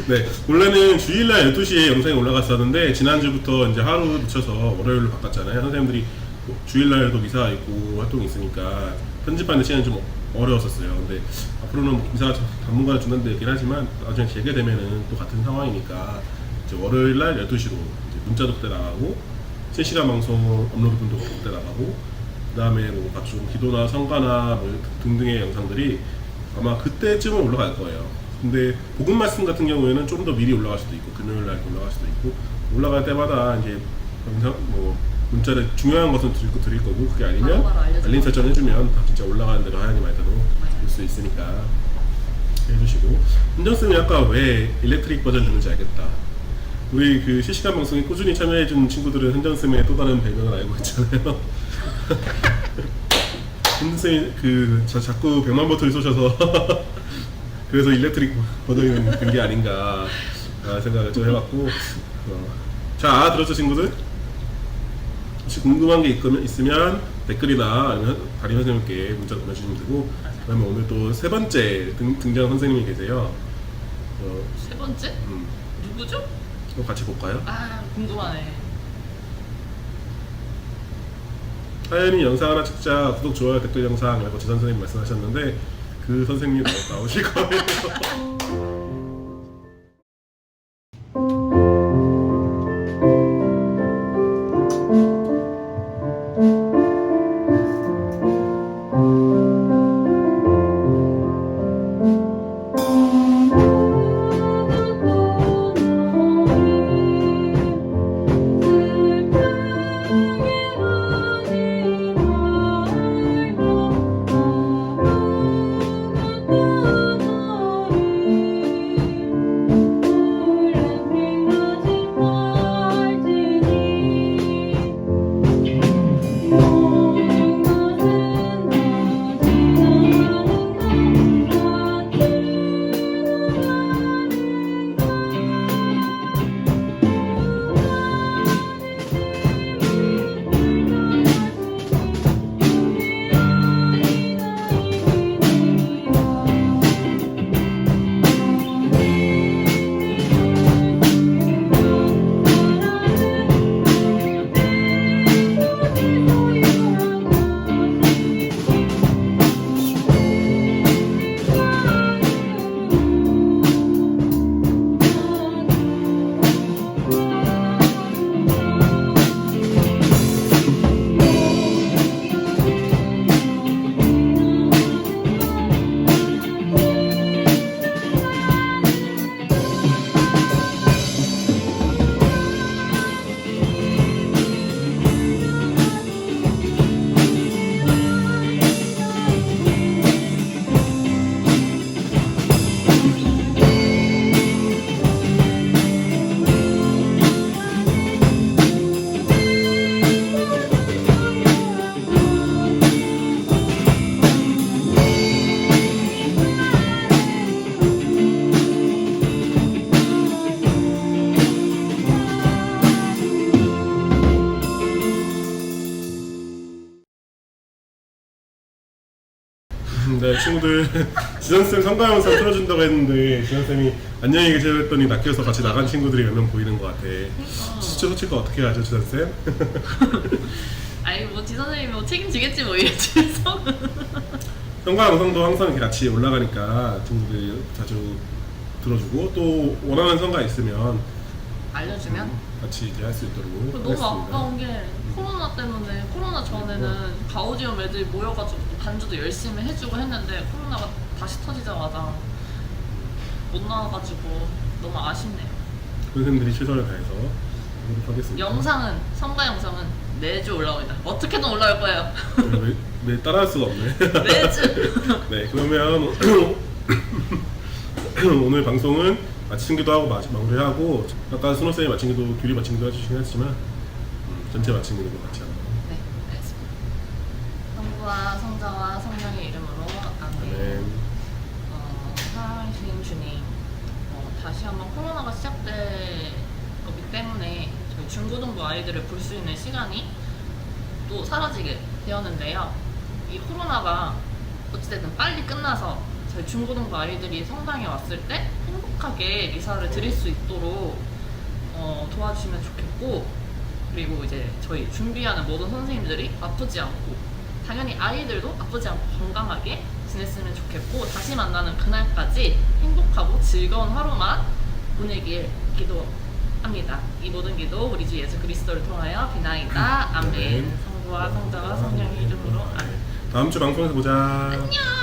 네, 원래는 주일날 12시에 영상이 올라갔었는데 지난주부터 이제 하루 늦춰서 월요일로 바꿨잖아요. 선생님들이 주일날도 미사가 있고 활동이 있으니까 편집하는 시간이 좀 어려웠었어요. 근데 앞으로는 미사가 당분간 중단되어 있긴 하지만 나중에 재게 되면은 또 같은 상황이니까 이제 월요일날 12시로 이제 문자도 그때 나가고 실시간 방송 업로드분도 그때 나가고 그 다음에 뭐 각종 기도나 성가나 뭐 등등의 영상들이 아마 그때쯤은 올라갈 거예요. 근데 복음 말씀 같은 경우에는 좀 더 미리 올라갈 수도 있고 금요일 날 올라갈 수도 있고 올라갈 때마다 이제 영상 뭐 문자를 중요한 것은 드릴 거고 그게 아니면 바로바로 알려주고. 알림 설정 해주면 진짜 올라가는 대로 하나님 말대로 볼 수 있으니까 해주시고 은정쌤이 아까 왜 일렉트릭 버전 주는지 알겠다. 우리 그 실시간 방송에 꾸준히 참여해준 친구들은 현정쌤의 또 다른 별명을 알고 있잖아요. 현정쌤이 자꾸 100만 버튼을 쏘셔서 그래서 일렉트릭 버전이 된 게 아닌가 생각을 좀 해봤고 자 들었죠 친구들? 혹시 궁금한 게 있으면 댓글이나 아니면 담임 선생님께 문자 보내주시면 되고 그다음에 오늘 또 세 번째 등장 선생님이 계세요. 세 번째? 누구죠? 또 같이 볼까요? 아 궁금하네. 하연이 영상 하나 찍자 구독 좋아요 댓글 영상이라고 지선 선생님 말씀하셨는데 그 선생님이 나오실 거예요. 네 친구들 지선쌤 성가 영상 틀어준다고 했는데 지선쌤이 안녕히 계세요 했더니 낚여서 같이 나간 친구들이 몇 명 보이는 것 같아. 시청 소치가 어떻게 하죠 지선쌤? 아니 뭐 지 선생님이 뭐 책임지겠지 뭐 이랬지. 성가 영상도 항상 이렇게 같이 올라가니까 친구들이 자주 들어주고 또 원하는 성가 있으면 알려주면. 같이 이제 할 수 있도록 너무 하겠습니다. 아까운 게 코로나 때문에 코로나 전에는 가우디언 애들이 모여가지고 반주도 열심히 해주고 했는데 코로나가 다시 터지자마자 못 나와가지고 너무 아쉽네요. 선생님들이 최선을 다해서 하도록 하겠습니다. 영상은 성가 영상은 매주 올라옵니다. 어떻게든 올라올 거예요. 매 따라할 수가 없네. 매주. 네 그러면 오늘 방송은 마치기도 하고 마무리하고 아까 순호쌤이 마치기도 둘이 마치기도 해주시긴 했지만 전체 마치기도 같이 하고 네, 알겠습니다. 성부와 성자와 성령의 이름으로 아멘. 네. 살아계신 주님, 다시 한번 코로나가 시작된 거기 때문에 저희 중고등부 아이들을 볼 수 있는 시간이 또 사라지게 되었는데요. 이 코로나가 어찌됐든 빨리 끝나서 저희 중고등부 아이들이 성당에 왔을 때 행복하게 미사를 드릴 수 있도록 도와주시면 좋겠고, 그리고 이제 저희 준비하는 모든 선생님들이 아프지 않고 당연히 아이들도 아프지 않고 건강하게 지냈으면 좋겠고, 다시 만나는 그날까지 행복하고 즐거운 하루만 보내길 기도합니다. 이 모든 기도 우리 주 예수 그리스도를 통하여 비나이다. 아멘. 성부와 성자와 성령의 이름으로 아멘. 다음 주 방송에서 보자. 안녕.